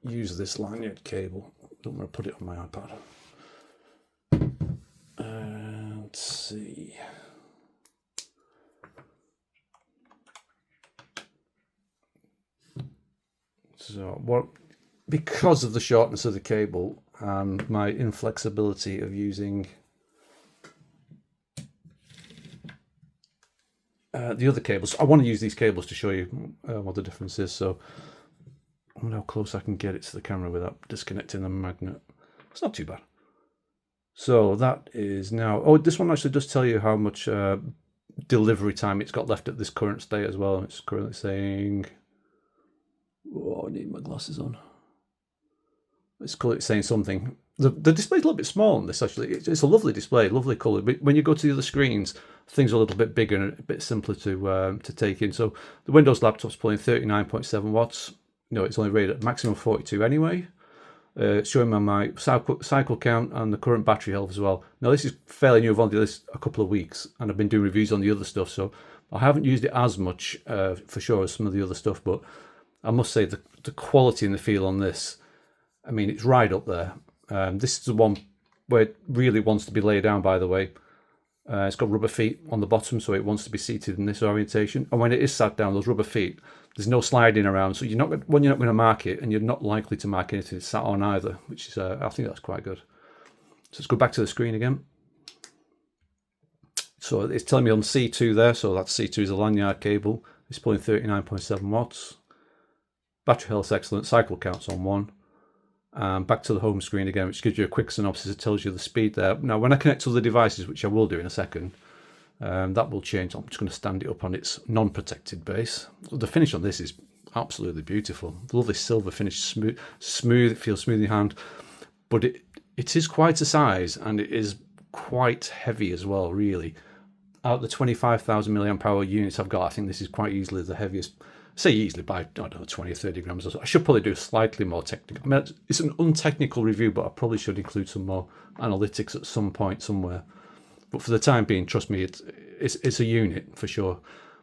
use this lanyard cable. Don't want to put it on my iPad. Let's see. So because of the shortness of the cable and my inflexibility of using the other cables, I want to use these cables to show you what the difference is. So I wonder how close I can get it to the camera without disconnecting the magnet. It's not too bad. So that is now, this one actually does tell you how much delivery time it's got left at this current state as well. It's currently saying, I need my glasses on. It's saying something. The display's a little bit small on this actually. It's a lovely display, lovely colour. But when you go to the other screens, things are a little bit bigger and a bit simpler to take in. So the Windows laptop's pulling 39.7 watts. It's only rated at maximum 42 anyway. Showing me my cycle count and the current battery health as well. Now this is fairly new. I've only done this a couple of weeks and I've been doing reviews on the other stuff, so I haven't used it as much for sure as some of the other stuff, but I must say the quality and the feel on this, I mean, it's right up there. This is the one where it really wants to be laid down, by the way. It's got rubber feet on the bottom, so it wants to be seated in this orientation. And when it is sat down, those rubber feet, there's no sliding around, so you're not going to mark it, and you're not likely to mark anything it's sat on either, which is I think that's quite good. So let's go back to the screen again. So it's telling me on C2 there, so that's C2 is a lanyard cable. It's pulling 39.7 watts. Battery health's excellent. Cycle count's on 1. Back to the home screen again, which gives you a quick synopsis. It tells you the speed there. Now, when I connect to the devices, which I will do in a second, that will change. I'm just going to stand it up on its non-protected base. The finish on this is absolutely beautiful. Lovely silver finish, smooth. It feels smooth in your hand, but it is quite a size, and it is quite heavy as well. Really, out of the 25,000 milliamp hour units I've got, I think this is quite easily the heaviest. Say easily by, I don't know, 20 or 30 grams or so. I should probably do slightly more technical. I mean, it's an untechnical review, but I probably should include some more analytics at some point somewhere. But for the time being, trust me, it's a unit for sure.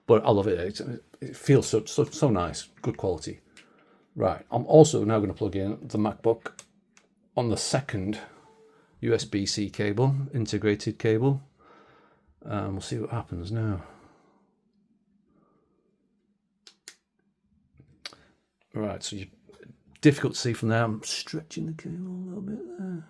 But I love it. It feels so nice, good quality. Right, I'm also now going to plug in the MacBook on the second USB-C cable, integrated cable. We'll see what happens now. Right, so difficult to see from there. I'm stretching the cable a little bit there.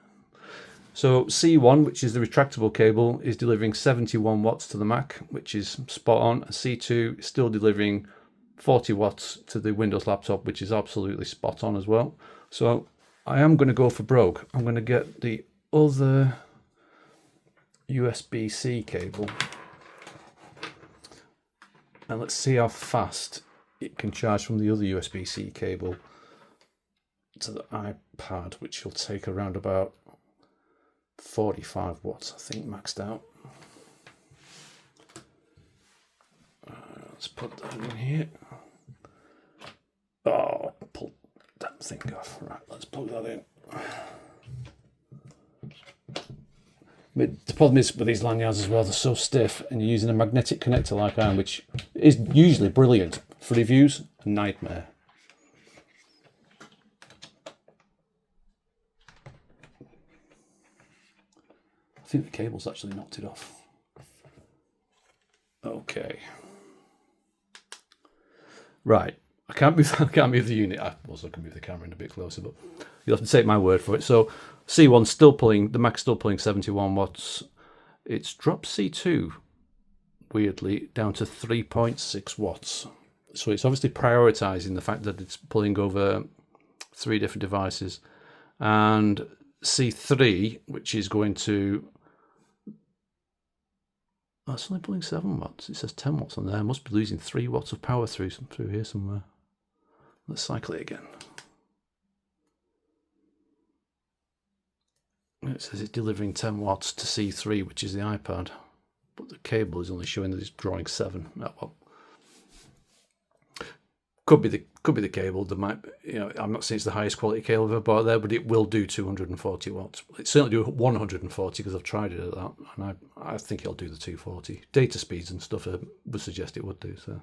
So C1, which is the retractable cable, is delivering 71 watts to the Mac, which is spot on. C2 is still delivering 40 watts to the Windows laptop, which is absolutely spot on as well. So I am going to go for broke. I'm going to get the other USB-C cable, and let's see how fast it can charge from the other USB-C cable to the iPad, which will take around about 45 watts, I think, maxed out. Let's put that in here. Oh, pull that thing off. Right, let's plug that in. But the problem is with these lanyards as well, they're so stiff, and you're using a magnetic connector like I am, which is usually brilliant. For reviews, a nightmare. I think the cable's actually knocked it off. Okay. Right. I can't move the unit. I also can move the camera in a bit closer, but you'll have to take my word for it. So C1's still pulling, the Mac's still pulling 71 watts. It's dropped C2, weirdly, down to 3.6 watts. So it's obviously prioritizing the fact that it's pulling over 3 different devices. And C3, which is going to... Oh, it's only pulling 7 watts. It says 10 watts on there. I must be losing 3 watts of power through here somewhere. Let's cycle it again. It says it's delivering 10 watts to C3, which is the iPad. But the cable is only showing that it's drawing 7. Oh, well. Could be the cable. There might, I'm not saying it's the highest quality cable I've ever bought there, but it will do 240 watts. It certainly do 140 because I've tried it at that, and I think it'll do the 240. Data speeds and stuff would suggest it would do so.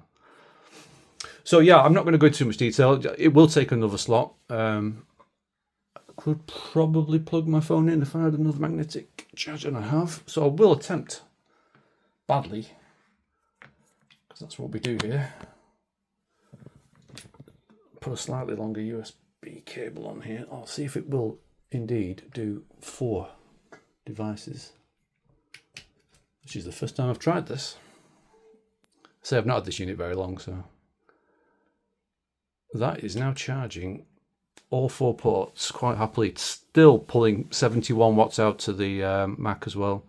Yeah, I'm not going to go into too much detail. It will take another slot. I could probably plug my phone in if I had another magnetic charger, and I have. So I will attempt badly, because that's what we do here. Put a slightly longer USB cable on here. I'll see if it will indeed do 4 devices, which is the first time I've tried this. So I've not had this unit very long, so that is now charging all 4 ports quite happily. It's still pulling 71 watts out to the Mac as well,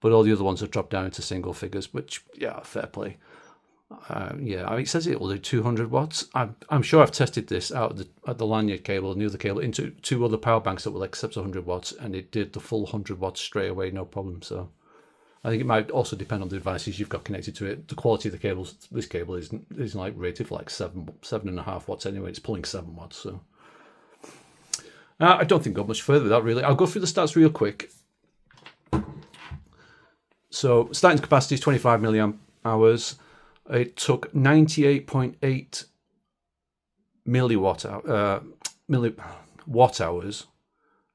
but all the other ones have dropped down into single figures, which, yeah, fair play. It says it will do 200 watts. I'm sure I've tested this out at the lanyard cable and the other cable into 2 other power banks that will accept 100 watts, and it did the full 100 watts straight away, no problem. So I think it might also depend on the devices you've got connected to it. The quality of the cables, this cable is like rated for like 7.5 watts anyway. It's pulling 7 watts. So I don't think I'll go much further with that really. I'll go through the stats real quick. So starting capacity is 25 milliamp hours. It took 98.8 watt hours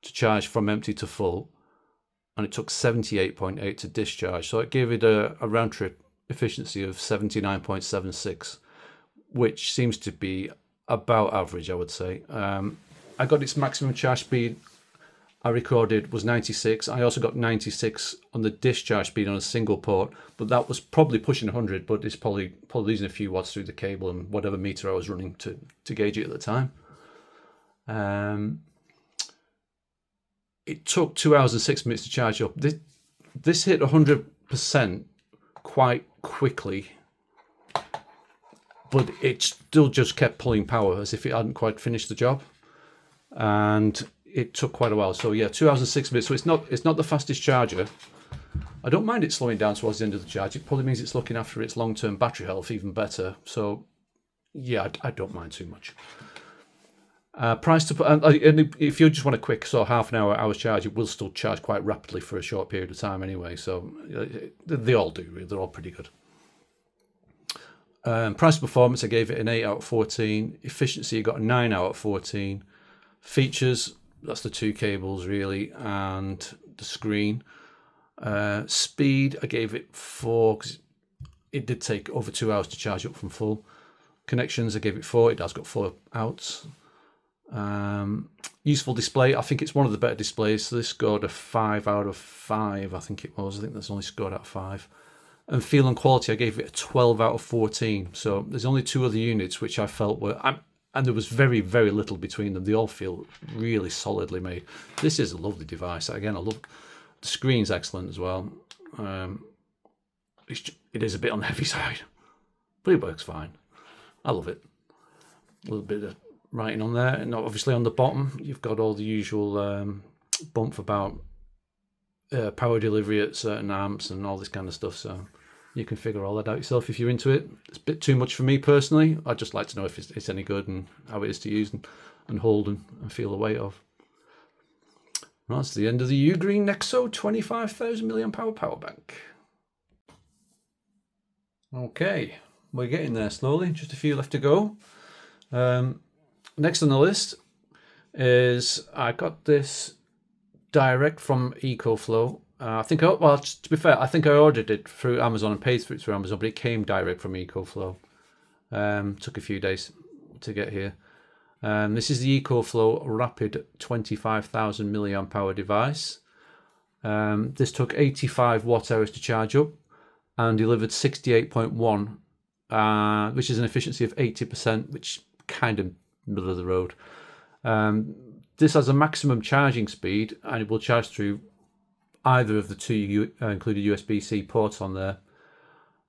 to charge from empty to full, and it took 78.8 to discharge. So it gave it a round trip efficiency of 79.76, which seems to be about average, I would say. I got its maximum charge speed I recorded was 96. I also got 96 on the discharge speed on a single port, but that was probably pushing 100, but it's probably losing a few watts through the cable and whatever meter I was running to gauge it at the time. It took 2 hours and 6 minutes to charge up. This hit 100% quite quickly, but it still just kept pulling power as if it hadn't quite finished the job. And it took quite a while. So yeah, 2 hours and 6 minutes. So it's not the fastest charger. I don't mind it slowing down towards the end of the charge. It probably means it's looking after its long-term battery health even better. So yeah, I don't mind too much. Price to put, and if you just want a quick sort of half an hour charge, it will still charge quite rapidly for a short period of time anyway. So they all do. They're all pretty good. Price performance, I gave it an 8 out of 14. Efficiency, I got a 9 out of 14. Features, that's the 2 cables really, and the screen. Speed, I gave it 4 because it did take over 2 hours to charge up from full. Connections, I gave it 4. It has got 4 outs. Useful display, I think it's one of the better displays. So this scored a 5 out of 5, I think it was. I think that's only scored out of 5. And feel and quality, I gave it a 12 out of 14. So there's only 2 other units which I felt were, and there was very, very little between them. They all feel really solidly made. This is a lovely device. Again, I love the screen's excellent as well. It is a bit on the heavy side, but it works fine. I love it. A little bit of writing on there, and obviously on the bottom you've got all the usual bump about power delivery at certain amps and all this kind of stuff, so you can figure all that out yourself if you're into it. It's a bit too much for me personally. I'd just like to know if it's any good and how it is to use and hold and feel the weight of. Well, that's the end of the UGreen Nexo 25,000 milliamp hour power bank. Okay, we're getting there slowly, just a few left to go. Next on the list is I got this direct from Ecoflow. To be fair, I think I ordered it through Amazon and paid for it through Amazon, but it came direct from Ecoflow. Took a few days to get here. This is the Ecoflow Rapid 25,000 milliamp hour device. This took 85 watt hours to charge up and delivered 68.1, which is an efficiency of 80%, which kind of middle of the road. This has a maximum charging speed, and it will charge through either of the 2 included USB-C ports on there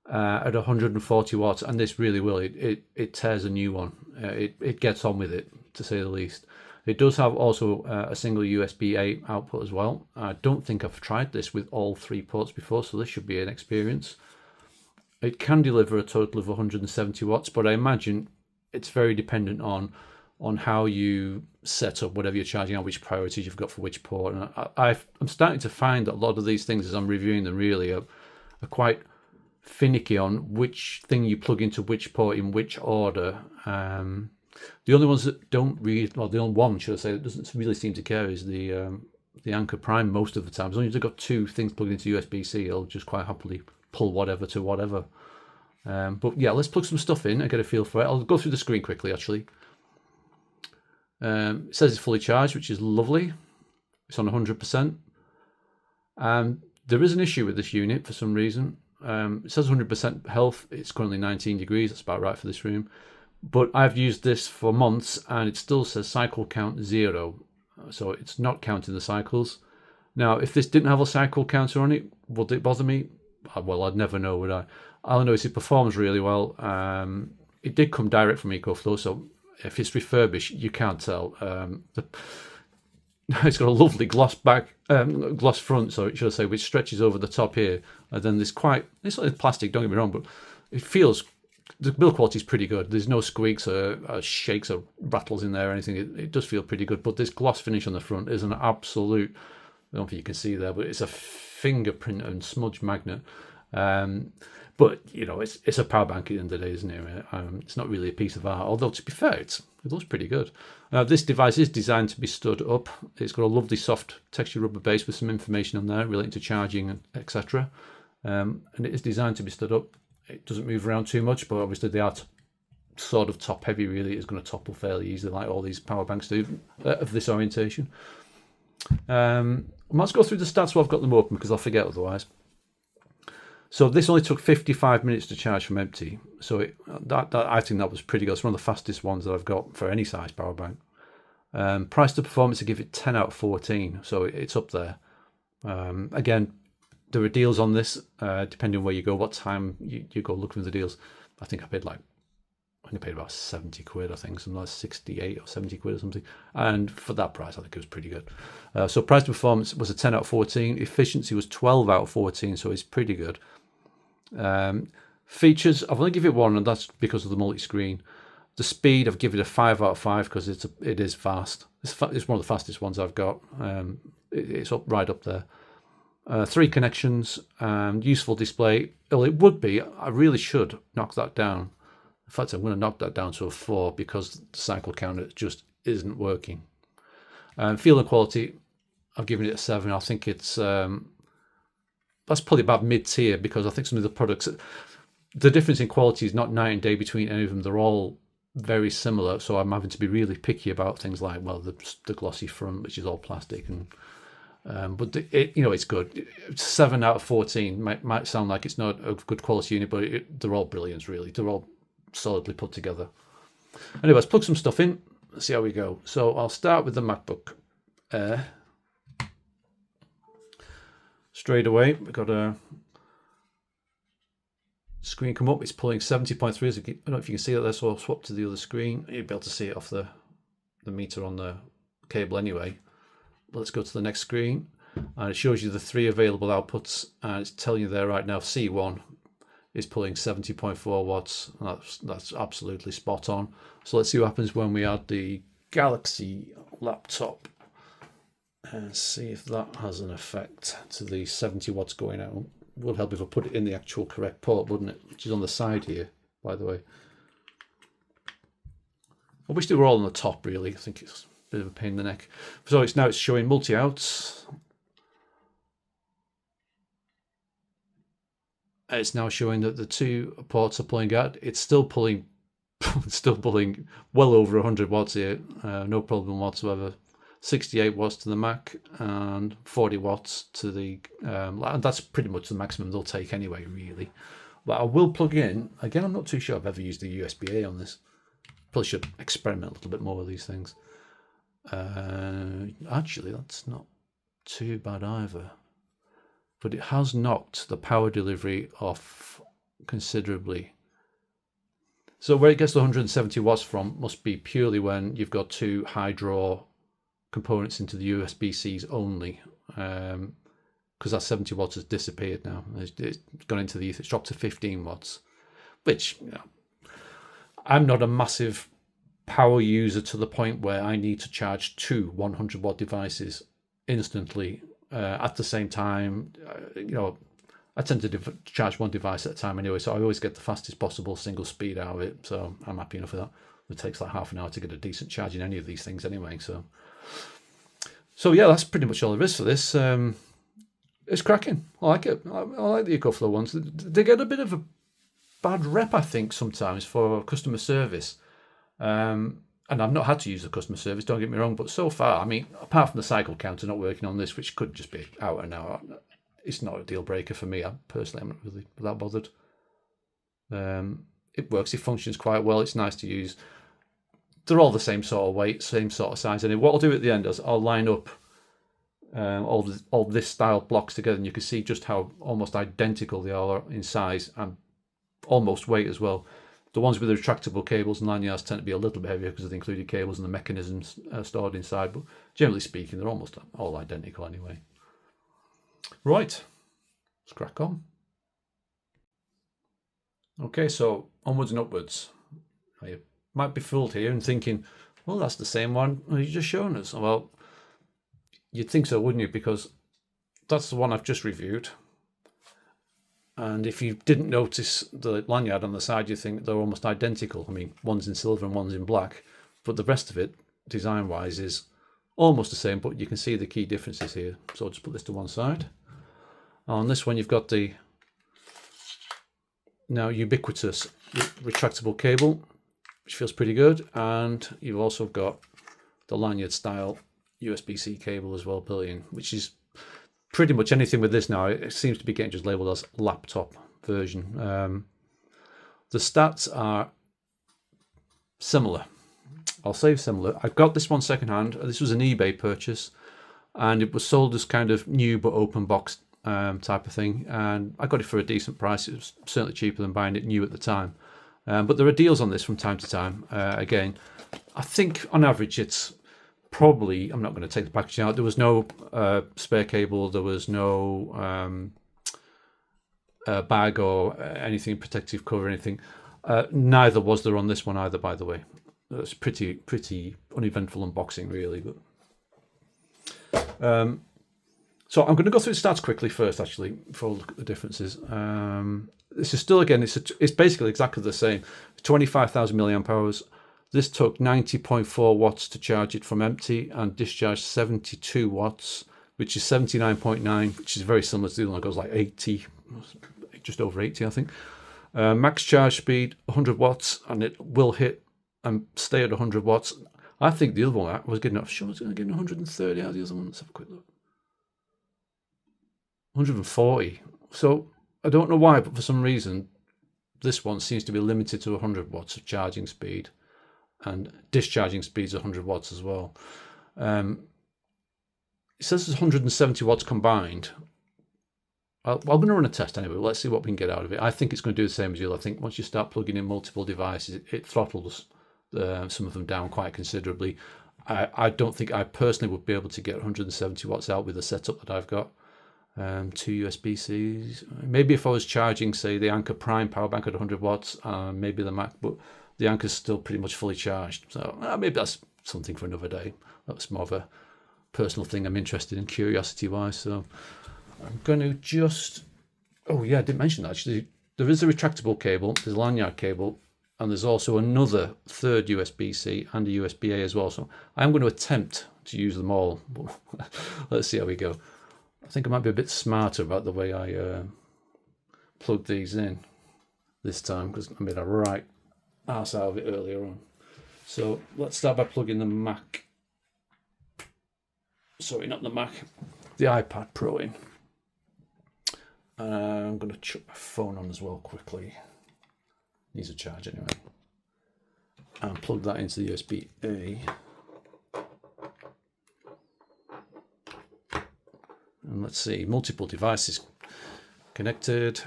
at 140 watts, and this really will. It tears a new one. It gets on with it, to say the least. It does have also a single USB-A output as well. I don't think I've tried this with all 3 ports before, so this should be an experience. It can deliver a total of 170 watts, but I imagine it's very dependent on how you set up whatever you're charging on, which priorities you've got for which port. And I'm starting to find that a lot of these things, as I'm reviewing them, really are quite finicky on which thing you plug into which port in which order. The only ones that don't really, well, the only one, should I say, that doesn't really seem to care is the Anker Prime most of the time. As long as they've got 2 things plugged into USB-C, it'll just quite happily pull whatever to whatever. But yeah, let's plug some stuff in and get a feel for it. I'll go through the screen quickly, actually. It says it's fully charged, which is lovely. It's on 100%. There is an issue with this unit for some reason. It says 100% health. It's currently 19 degrees. That's about right for this room. But I've used this for months, and it still says cycle count 0. So it's not counting the cycles. Now, if this didn't have a cycle counter on it, would it bother me? Well, I'd never know, would I? All I know is it performs really well. It did come direct from Ecoflow, so if it's refurbished, you can't tell. It's got a lovely gloss front, so should I say, which stretches over the top here. And then it's like plastic, don't get me wrong, but it feels, the build quality is pretty good. There's no squeaks or shakes or rattles in there or anything. It does feel pretty good, but this gloss finish on the front is an absolute, I don't think you can see there, but it's a fingerprint and smudge magnet. But, you know, it's a power bank at the end of the day, isn't it? It's not really a piece of art, although to be fair, it looks pretty good. This device is designed to be stood up. It's got a lovely soft texture rubber base with some information on there relating to charging, etc. And it is designed to be stood up. It doesn't move around too much, but obviously they are sort of top heavy, really. It's going to topple fairly easily, like all these power banks do of this orientation. Let's go through the stats while I've got them open, because I'll forget otherwise. So this only took 55 minutes to charge from empty. So I think that was pretty good. It's one of the fastest ones that I've got for any size power bank. Price to performance, I give it 10 out of 14. So it's up there. Again, there are deals on this, depending on where you go, what time you go looking for the deals. I think I paid about 70 quid, I think, something like 68 or 70 quid or something. And for that price, I think it was pretty good. So price to performance was a 10 out of 14. Efficiency was 12 out of 14, so it's pretty good. Features, I've only given it 1, and that's because of the multi-screen. The speed, I've given it a 5 out of 5 because it is fast. It's one of the fastest ones I've got. It's right up there. 3 connections, useful display. Well, it would be. I really should knock that down. In fact, I'm going to knock that down to a 4 because the cycle counter just isn't working. Feel and quality, I've given it a 7. I think it's that's probably about mid-tier, because I think some of the products, the difference in quality is not night and day between any of them. They're all very similar, so I'm having to be really picky about things like, well, the glossy front, which is all plastic, and but it's good. 7 out of 14 might sound like it's not a good quality unit, but they're all brilliant, really. They're all solidly put together. Anyway, let's plug some stuff in. Let's see how we go. So I'll start with the MacBook Air. Straight away, we've got a screen come up. It's pulling 70.3. I don't know if you can see that there, so I'll swap to the other screen. You'll be able to see it off the meter on the cable anyway. But let's go to the next screen, and it shows you the 3 available outputs, and it's telling you there right now C1 is pulling 70.4 watts. That's absolutely spot on. So let's see what happens when we add the Galaxy laptop and see if that has an effect to the 70 watts going out. It would help if I put it in the actual correct port, wouldn't it? Which is on the side here, by the way. I wish they were all on the top, really. I think it's a bit of a pain in the neck. So it's showing multi-outs. It's now showing that the 2 ports are pulling out. It's still pulling well over 100 watts here. No problem whatsoever. 68 watts to the Mac and 40 watts to the and that's pretty much the maximum they'll take anyway, really. But I will plug in again. I'm not too sure I've ever used the USB-A on this. Probably should experiment a little bit more with these things. Actually, that's not too bad either, but it has knocked the power delivery off considerably. So where it gets the 170 watts from must be purely when you've got 2 high draw components into the USB-Cs only, because that 70 watts has disappeared now. It's gone into the ether. It's dropped to 15 watts, which, I'm not a massive power user to the point where I need to charge 2 100 watt devices instantly at the same time. I tend to charge 1 device at a time anyway, so I always get the fastest possible single speed out of it, so I'm happy enough with that. It takes like half an hour to get a decent charge in any of these things anyway, so yeah, that's pretty much all there is for this. It's cracking. I like it. I like the Ecoflow ones. They get a bit of a bad rep, I think, sometimes for customer service. And I've not had to use the customer service, don't get me wrong, but so far, I mean, apart from the cycle counter not working on this, which could just be out and out, it's not a deal breaker for me. I'm not really that bothered. It works. It functions quite well. It's nice to use. They're all the same sort of weight, same sort of size. And what I'll do at the end is I'll line up all this style blocks together, and you can see just how almost identical they are in size and almost weight as well. The ones with the retractable cables and lanyards tend to be a little bit heavier because of the included cables and the mechanisms stored inside, but generally speaking, they're almost all identical anyway. Right, let's crack on. Okay, so onwards and upwards. You might be fooled here and thinking, well, that's the same one you've just shown us. Well, you'd think so, wouldn't you? Because that's the one I've just reviewed. And if you didn't notice the lanyard on the side, you think they're almost identical. I mean, one's in silver and one's in black, but the rest of it, design-wise, is almost the same, but you can see the key differences here. So I'll just put this to one side. On this one, you've got the now ubiquitous retractable cable, which feels pretty good, and you've also got the lanyard-style USB-C cable as well built in, which is pretty much anything with this now. It seems to be getting just labelled as laptop version. The stats are similar. I'll say similar. I got this one secondhand. This was an eBay purchase, and it was sold as kind of new but open box type of thing. And I got it for a decent price. It was certainly cheaper than buying it new at the time. But there are deals on this from time to time. Again, I think on average it's probably, I'm not going to take the packaging out, there was no spare cable, there was no bag or anything, protective cover, anything. Neither was there on this one either, by the way. It's pretty uneventful unboxing, really. But So I'm going to go through the stats quickly first, actually, before I look at the differences. This is still, again, it's basically exactly the same. 25,000 milliamp hours. This took 90.4 watts to charge it from empty and discharged 72 watts, which is 79.9, which is very similar to the other one. It goes like 80, just over 80, I think. Max charge speed, 100 watts, and it will hit and stay at 100 watts. I think the other one was getting, I'm sure it's going to get 130 out of the other one. Let's have a quick look. 140. So I don't know why, but for some reason, this one seems to be limited to 100 watts of charging speed, and discharging speed is 100 watts as well. It says it's 170 watts combined. I'm going to run a test anyway. Let's see what we can get out of it. I think it's going to do the same as you. I think once you start plugging in multiple devices, it throttles some of them down quite considerably. I don't think I personally would be able to get 170 watts out with the setup that I've got. 2 USB-Cs. Maybe if I was charging, say, the Anker Prime power bank at 100 watts, maybe the Mac, but the Anker's still pretty much fully charged. So maybe that's something for another day. That's more of a personal thing I'm interested in, curiosity-wise. So I'm going to just... Oh, yeah, I didn't mention that, actually. There is a retractable cable, there's a lanyard cable, and there's also another third USB-C and a USB-A as well. So I'm going to attempt to use them all. Let's see how we go. I think I might be a bit smarter about the way I plug these in this time, because I made a right ass out of it earlier on. So let's start by plugging the Mac. Sorry, not the Mac, the iPad Pro in. I'm going to chuck my phone on as well quickly. Needs a charge anyway. And plug that into the USB-A. And let's see, multiple devices connected.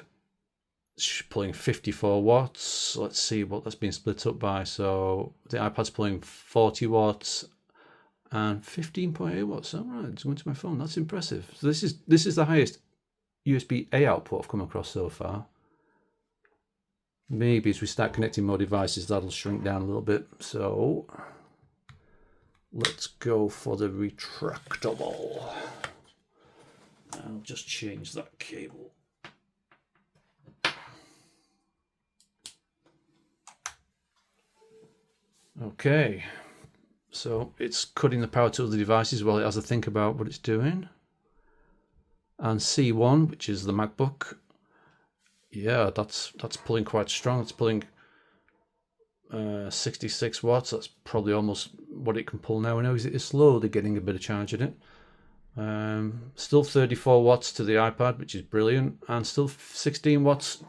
It's pulling 54 watts. Let's see what that's been split up by. So the iPad's pulling 40 watts and 15.8 watts. All right, it's going to my phone. That's impressive. So this is the highest USB-A output I've come across so far. Maybe as we start connecting more devices, that'll shrink down a little bit. So let's go for the retractable. I'll just change that cable. Okay, so it's cutting the power to other devices while it has to think about what it's doing. And C1, which is the MacBook, yeah, that's pulling quite strong. It's pulling 66 watts. That's probably almost what it can pull now. I know it's slowly getting a bit of charge in it. Still 34 watts to the iPad, which is brilliant, and still 16 watts.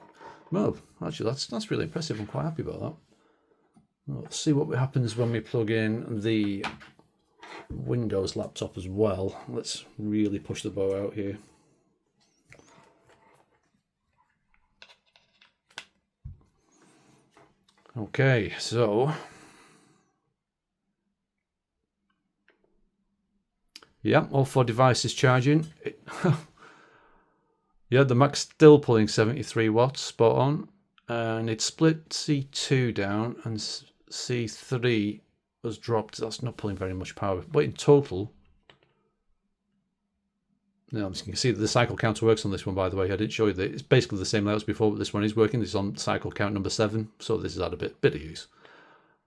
Well, actually, that's really impressive. I'm quite happy about that. Let's see what happens when we plug in the Windows laptop as well. Let's really push the bow out here. Okay, so yeah, all 4 devices charging. Yeah, the Mac's still pulling 73 watts, spot on. And it split C2 down, and C3 was dropped. That's not pulling very much power. But in total, now you can see that the cycle counter works on this one, by the way. I didn't show you that. It's basically the same layout as before, but this one is working. This is on cycle count number 7, so this is at a bit of use.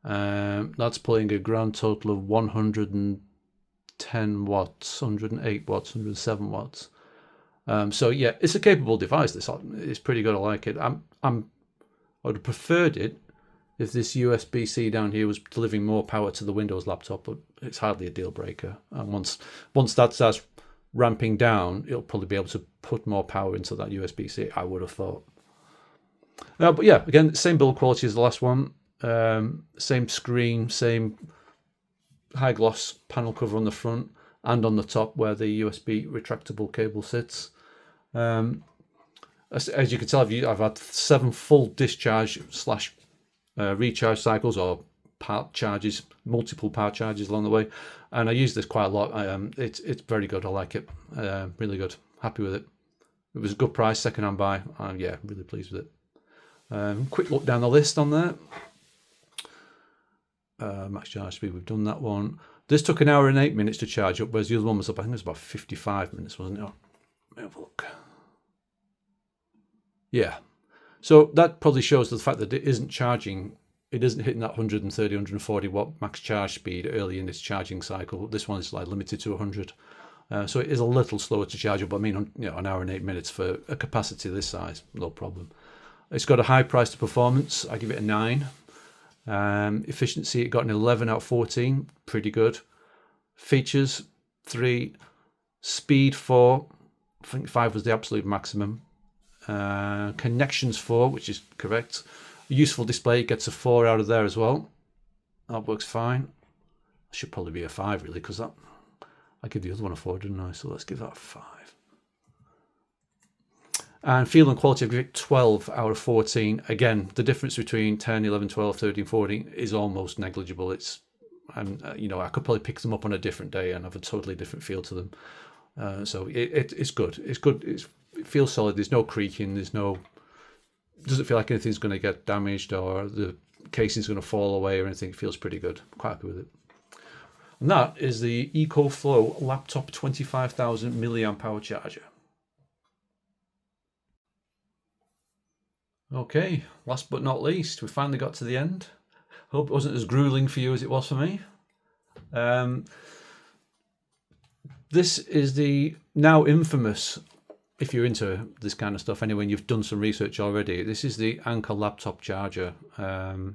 That's pulling a grand total of 110 watts, 108 watts, 107 watts. So yeah, it's a capable device. This it's pretty good. I like it. I would have preferred it if this USB-C down here was delivering more power to the Windows laptop, but it's hardly a deal breaker. And once that starts ramping down, it'll probably be able to put more power into that USB-C, I would have thought. But yeah, again, same build quality as the last one. Same screen, same high gloss panel cover on the front and on the top where the USB retractable cable sits. As you can tell, I've had 7 full discharge / recharge cycles, or part charges, multiple part charges along the way, and I use this quite a lot. It's very good. I like it. Really good. Happy with it. It was a good price, second-hand buy. Yeah, really pleased with it. Quick look down the list on there. Max charge speed, we've done that one. This took 1 hour and 8 minutes to charge up, whereas the other one was up, I think it was about 55 minutes, wasn't it? Oh, let me have a look. Yeah. So that probably shows the fact that it isn't charging, it isn't hitting that 130, 140 watt max charge speed early in its charging cycle. This one is like limited to 100. So it is a little slower to charge up, but I mean, 1 hour and 8 minutes for a capacity this size, no problem. It's got a high price to performance. I give it a 9. Efficiency, it got an 11 out of 14, pretty good. Features, 3. Speed, 4. I think 5 was the absolute maximum. Connections, 4, which is correct. Useful display, it gets a 4 out of there as well. That works fine. That should probably be a 5 really, because that I give the other one a 4, didn't I? So let's give that a 5. And feel and quality, I give it 12 out of 14. Again, the difference between 10, 11, 12, 13, 14 is almost negligible. It's, you know, I could probably pick them up on a different day and have a totally different feel to them. So it's good. It's good. It feels solid. There's no creaking. Doesn't feel like anything's going to get damaged or the casing's going to fall away or anything. It feels pretty good. Quite happy with it. And that is the Ecoflow Laptop 25,000 milliamp hour charger. Okay, last but not least, we finally got to the end. Hope it wasn't as grueling for you as it was for me. This is the now infamous, if you're into this kind of stuff anyway, and you've done some research already, this is the Anker laptop charger. There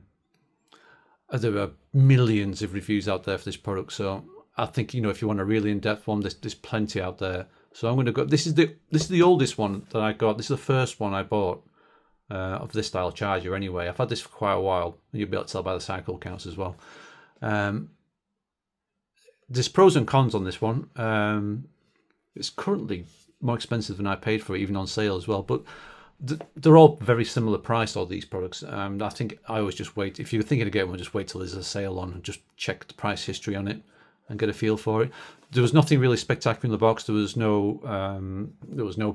are millions of reviews out there for this product, so I think, you know, if you want a really in-depth one, there's plenty out there. So I'm going to go. This is the oldest one that I got. This is the first one I bought. Of this style charger anyway. I've had this for quite a while, and you'll be able to tell by the cycle counts as well. There's pros and cons on this one. It's currently more expensive than I paid for it, even on sale as well, but they're all very similar price, all these products. I think I always just wait, if you're thinking of getting one, just wait till there's a sale on and just check the price history on it and get a feel for it. There was nothing really spectacular in the box. There was no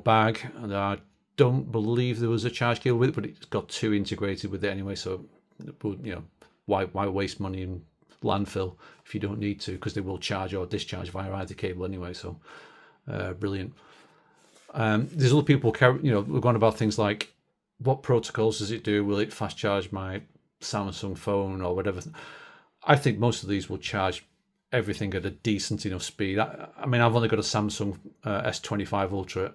bag, and I don't believe there was a charge cable with it, but it's got 2 integrated with it anyway, so you know, why waste money in landfill if you don't need to, because they will charge or discharge via either cable anyway. So brilliant. There's other people, you know, we're going about things like, what protocols does it do? Will it fast charge my Samsung phone or whatever? I think most of these will charge everything at a decent enough speed. I mean, I've only got a Samsung S25 Ultra,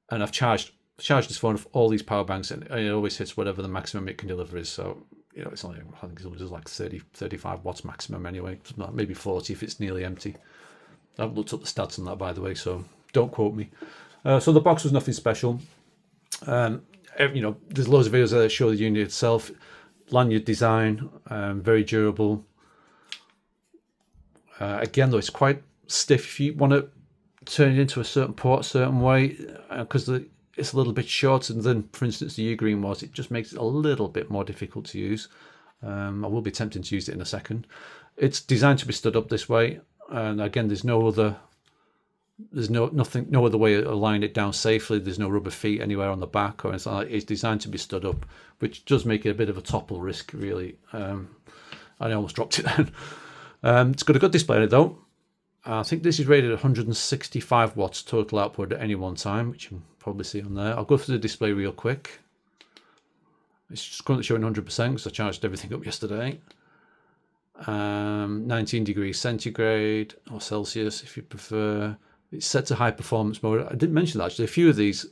and I've charged this phone with all these power banks, and it always hits whatever the maximum it can deliver is. So, you know, it's only, I think it's like 30, 35 watts maximum anyway, maybe 40 if it's nearly empty. I haven't looked up the stats on that, by the way, so don't quote me. So the box was nothing special. You know, there's loads of videos there that show the unit itself. Lanyard design, very durable. Again, though, it's quite stiff if you want to turn it into a certain port a certain way, because it's a little bit shorter than, for instance, the UGreen was. It just makes it a little bit more difficult to use. I will be tempted to use it in a second. It's designed to be stood up this way, and again, there's no other way to line it down safely. There's no rubber feet anywhere on the back or anything like that. It's designed to be stood up, which does make it a bit of a topple risk, really. I almost dropped it then. It's got a good display in it, though. I think this is rated at 165 watts total output at any one time, which you can probably see on there. I'll go through the display real quick. It's just currently showing 100% because I charged everything up yesterday. 19 degrees centigrade or Celsius if you prefer. It's set to high performance mode. I didn't mention that actually. A few of these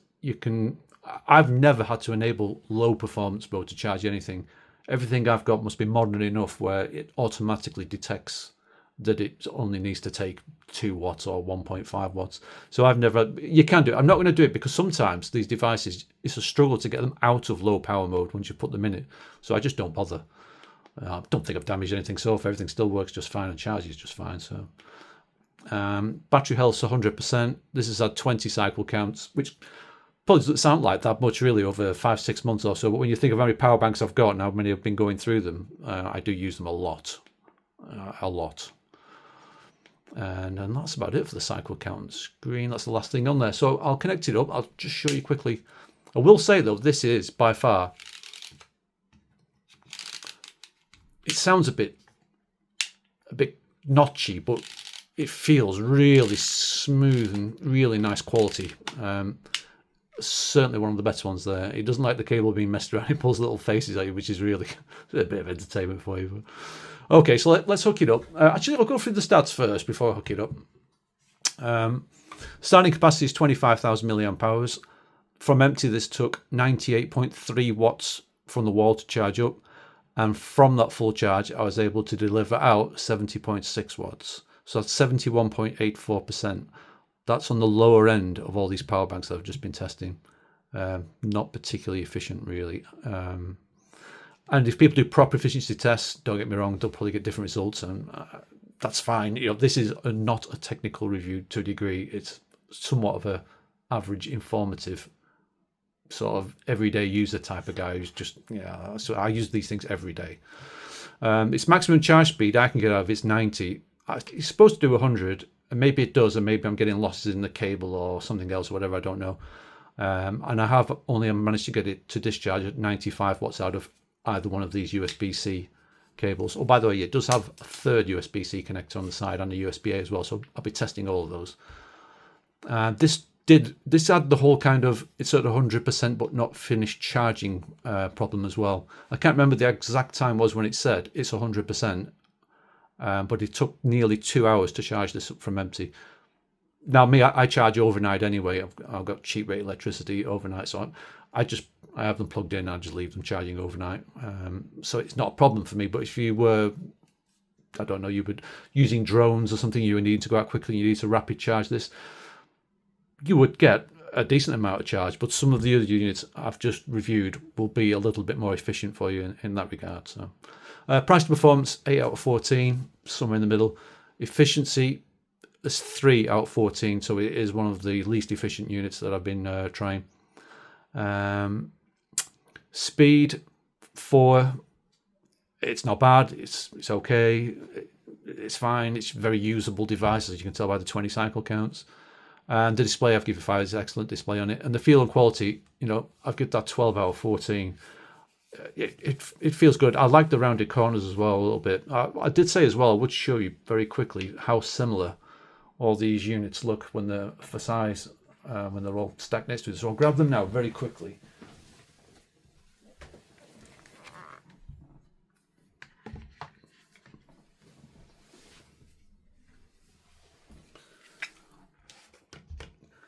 I've never had to enable low performance mode to charge anything. Everything I've got must be modern enough where it automatically detects that it only needs to take 2 watts or 1.5 watts. So you can do it. I'm not going to do it because sometimes these devices, it's a struggle to get them out of low power mode once you put them in it. So I just don't bother. I don't think I've damaged anything so far. Everything still works just fine and charges just fine. So battery health's 100%. This has had 20 cycle counts, which probably doesn't sound like that much really over 5-6 months or so. But when you think of how many power banks I've got and how many I've been going through them, I do use them a lot. And that's about it for the cycle count screen. That's the last thing on there. So I'll connect it up. I'll just show you quickly. I will say though, this is by far, it sounds a bit a bit notchy, but it feels really smooth and really nice quality. Certainly one of the better ones there. He doesn't like the cable being messed around. He pulls little faces at you, which is really a bit of entertainment for you. But okay, so let's hook it up. Actually, I'll go through the stats first before I hook it up. Starting capacity is 25,000 milliamp hours. From empty, this took 98.3 watts from the wall to charge up. And from that full charge, I was able to deliver out 70.6 watts. So that's 71.84%. That's on the lower end of all these power banks that I've just been testing. Not particularly efficient, really. And if people do proper efficiency tests, don't get me wrong, they'll probably get different results, and that's fine. This is not a technical review to a degree. It's somewhat of a average, informative, sort of everyday user type of guy who's just, so I use these things every day. Its maximum charge speed I can get out of it's 90. It's supposed to do 100, and maybe it does, and maybe I'm getting losses in the cable or something else or whatever, I don't know. And I have only managed to get it to discharge at 95 watts out of either one of these USB-C cables. Oh, by the way, it does have a third USB-C connector on the side and a USB-A as well, so I'll be testing all of those. This had the whole kind of, it's at 100% but not finished charging problem as well. I can't remember the exact time was when it said it's 100%, but it took nearly 2 hours to charge this up from empty. Now, me, I charge overnight anyway. I've got cheap rate electricity overnight, so I have them plugged in and I just leave them charging overnight. So it's not a problem for me. But if you were, I don't know, you were using drones or something, you were needing to go out quickly, you need to rapid charge this, you would get a decent amount of charge. But some of the other units I've just reviewed will be a little bit more efficient for you in that regard. So price to performance, 8 out of 14, somewhere in the middle. Efficiency, it's 3 out of 14, so it is one of the least efficient units that I've been trying. Speed, 4. It's not bad. It's okay. It's fine. It's a very usable device, as you can tell by the 20 cycle counts. And the display, I've given 5. It's an excellent display on it. And the feel and quality, I've given that 12 out of 14. It feels good. I like the rounded corners as well a little bit. I did say as well, I would show you very quickly how similar all these units look when they're for size, when they're all stacked next to each other. So I'll grab them now very quickly.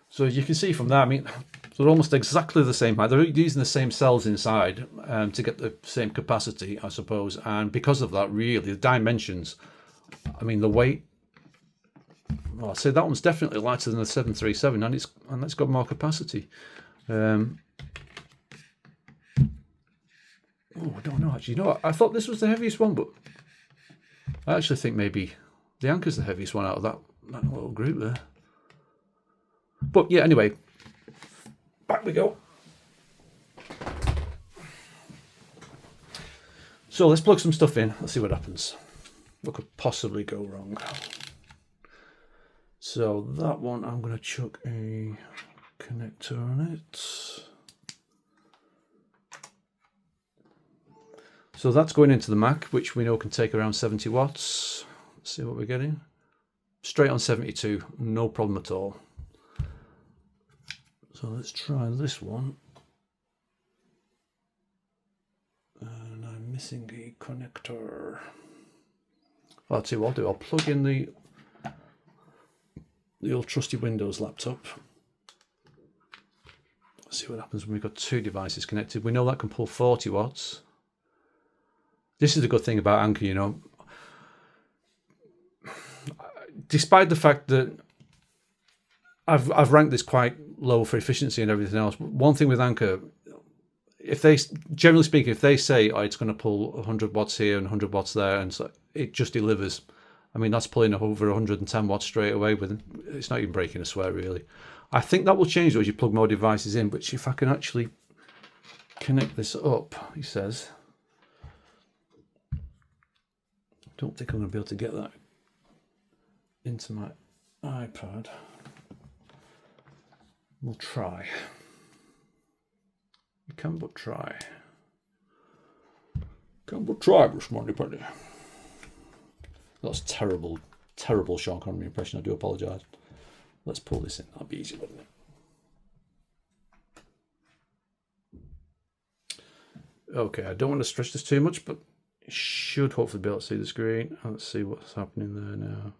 So as you can see from that, I mean, they're almost exactly the same height. They're using the same cells inside to get the same capacity, I suppose. And because of that, really, the dimensions, I mean, the weight, well, I'd say that one's definitely lighter than the 737, and it's got more capacity. Oh, I don't know, actually. I thought this was the heaviest one, but I actually think maybe the Anker's the heaviest one out of that little group there. But yeah, anyway, back we go. So let's plug some stuff in. Let's see what happens. What could possibly go wrong? So that one, I'm going to chuck a connector on it. So that's going into the Mac, which we know can take around 70 watts. Let's see what we're getting. Straight on 72, no problem at all. So let's try this one. And I'm missing a connector. Well, I'll tell you what I'll do. I'll plug in the old trusty Windows laptop. Let's see what happens when we've got 2 devices connected. We know that can pull 40 watts. This is the good thing about Anker, Despite the fact that I've ranked this quite low for efficiency and everything else, one thing with Anker, generally speaking, if they say, it's going to pull 100 watts here and 100 watts there, and so it just delivers. I mean, that's pulling over 110 watts straight away. It's not even breaking a sweat, really. I think that will change as you plug more devices in, but if I can actually connect this up, he says. I don't think I'm going to be able to get that into my iPad. We'll try. You can but try. Can but try, Miss Moneypenny. That's terrible, terrible Sean Connery impression. I do apologise. Let's pull this in. That'll be easy, wouldn't it? Okay, I don't want to stretch this too much, but you should hopefully be able to see the screen. Let's see what's happening there now.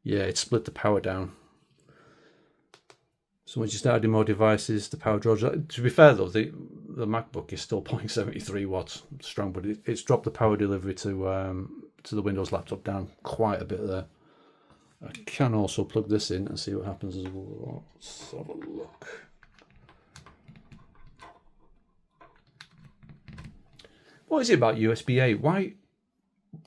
Yeah, it split the power down. So once you start adding more devices, the power draws. To be fair though, the MacBook is still 0.73 watts strong, but it's dropped the power delivery to the Windows laptop down quite a bit there. I can also plug this in and see what happens as well. Let's have a look. What is it about USB-A? Why,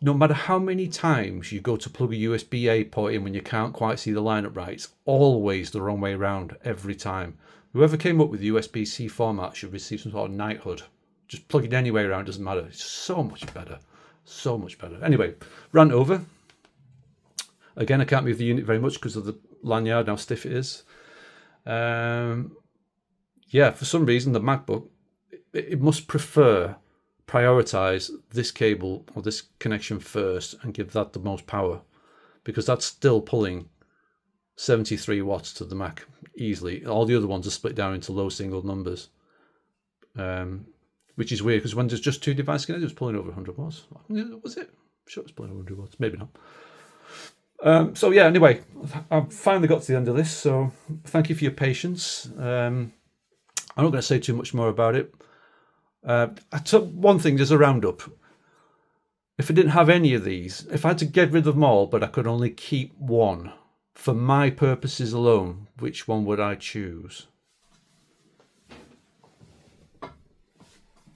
no matter how many times you go to plug a USB-A port in when you can't quite see the lineup right, it's always the wrong way around every time. Whoever came up with the USB-C format should receive some sort of knighthood. Just plug it any way around, doesn't matter. It's so much better. So much better. Anyway, rant over. Again, I can't move the unit very much because of the lanyard, how stiff it is. Yeah, for some reason, the MacBook, it must prioritize this cable or this connection first and give that the most power, because that's still pulling 73 watts to the Mac easily. All the other ones are split down into low single numbers, which is weird because when there's just two devices connected, it was pulling over 100 watts. Was it? I'm sure it was pulling over 100 watts. Maybe not. So yeah, anyway, I've finally got to the end of this, so thank you for your patience. I'm not going to say too much more about it. I took one thing as a roundup. If I didn't have any of these, if I had to get rid of them all, but I could only keep one, for my purposes alone, which one would I choose?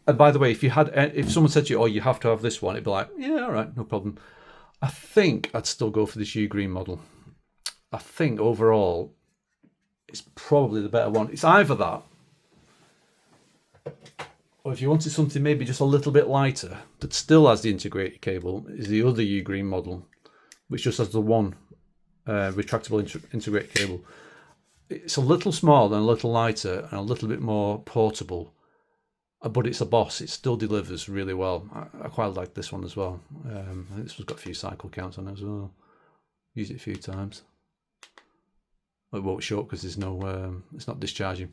And by the way, if someone said to you, "Oh, you have to have this one," it'd be like, "Yeah, all right, no problem." I think I'd still go for this UGreen model. I think overall, it's probably the better one. It's either that, or if you wanted something maybe just a little bit lighter, but still has the integrated cable, is the other UGreen model, which just has the one retractable integrated cable. It's a little smaller and a little lighter and a little bit more portable, but it's a boss. It still delivers really well. I quite like this one as well. I think this one's got a few cycle counts on it as well. Use it a few times. It won't show because there's no, it's not discharging.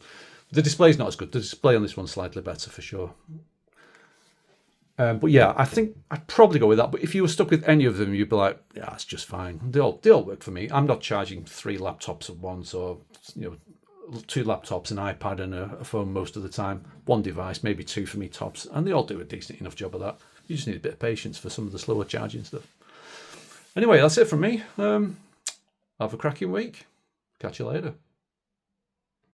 The display's not as good. The display on this one's slightly better for sure. But yeah, I think I'd probably go with that. But if you were stuck with any of them, you'd be like, yeah, it's just fine. They all work for me. I'm not charging 3 laptops at once, or 2 laptops, an iPad and a phone most of the time. 1 device, maybe 2 for me tops. And they all do a decent enough job of that. You just need a bit of patience for some of the slower charging stuff. Anyway, that's it from me. Have a cracking week. Catch you later.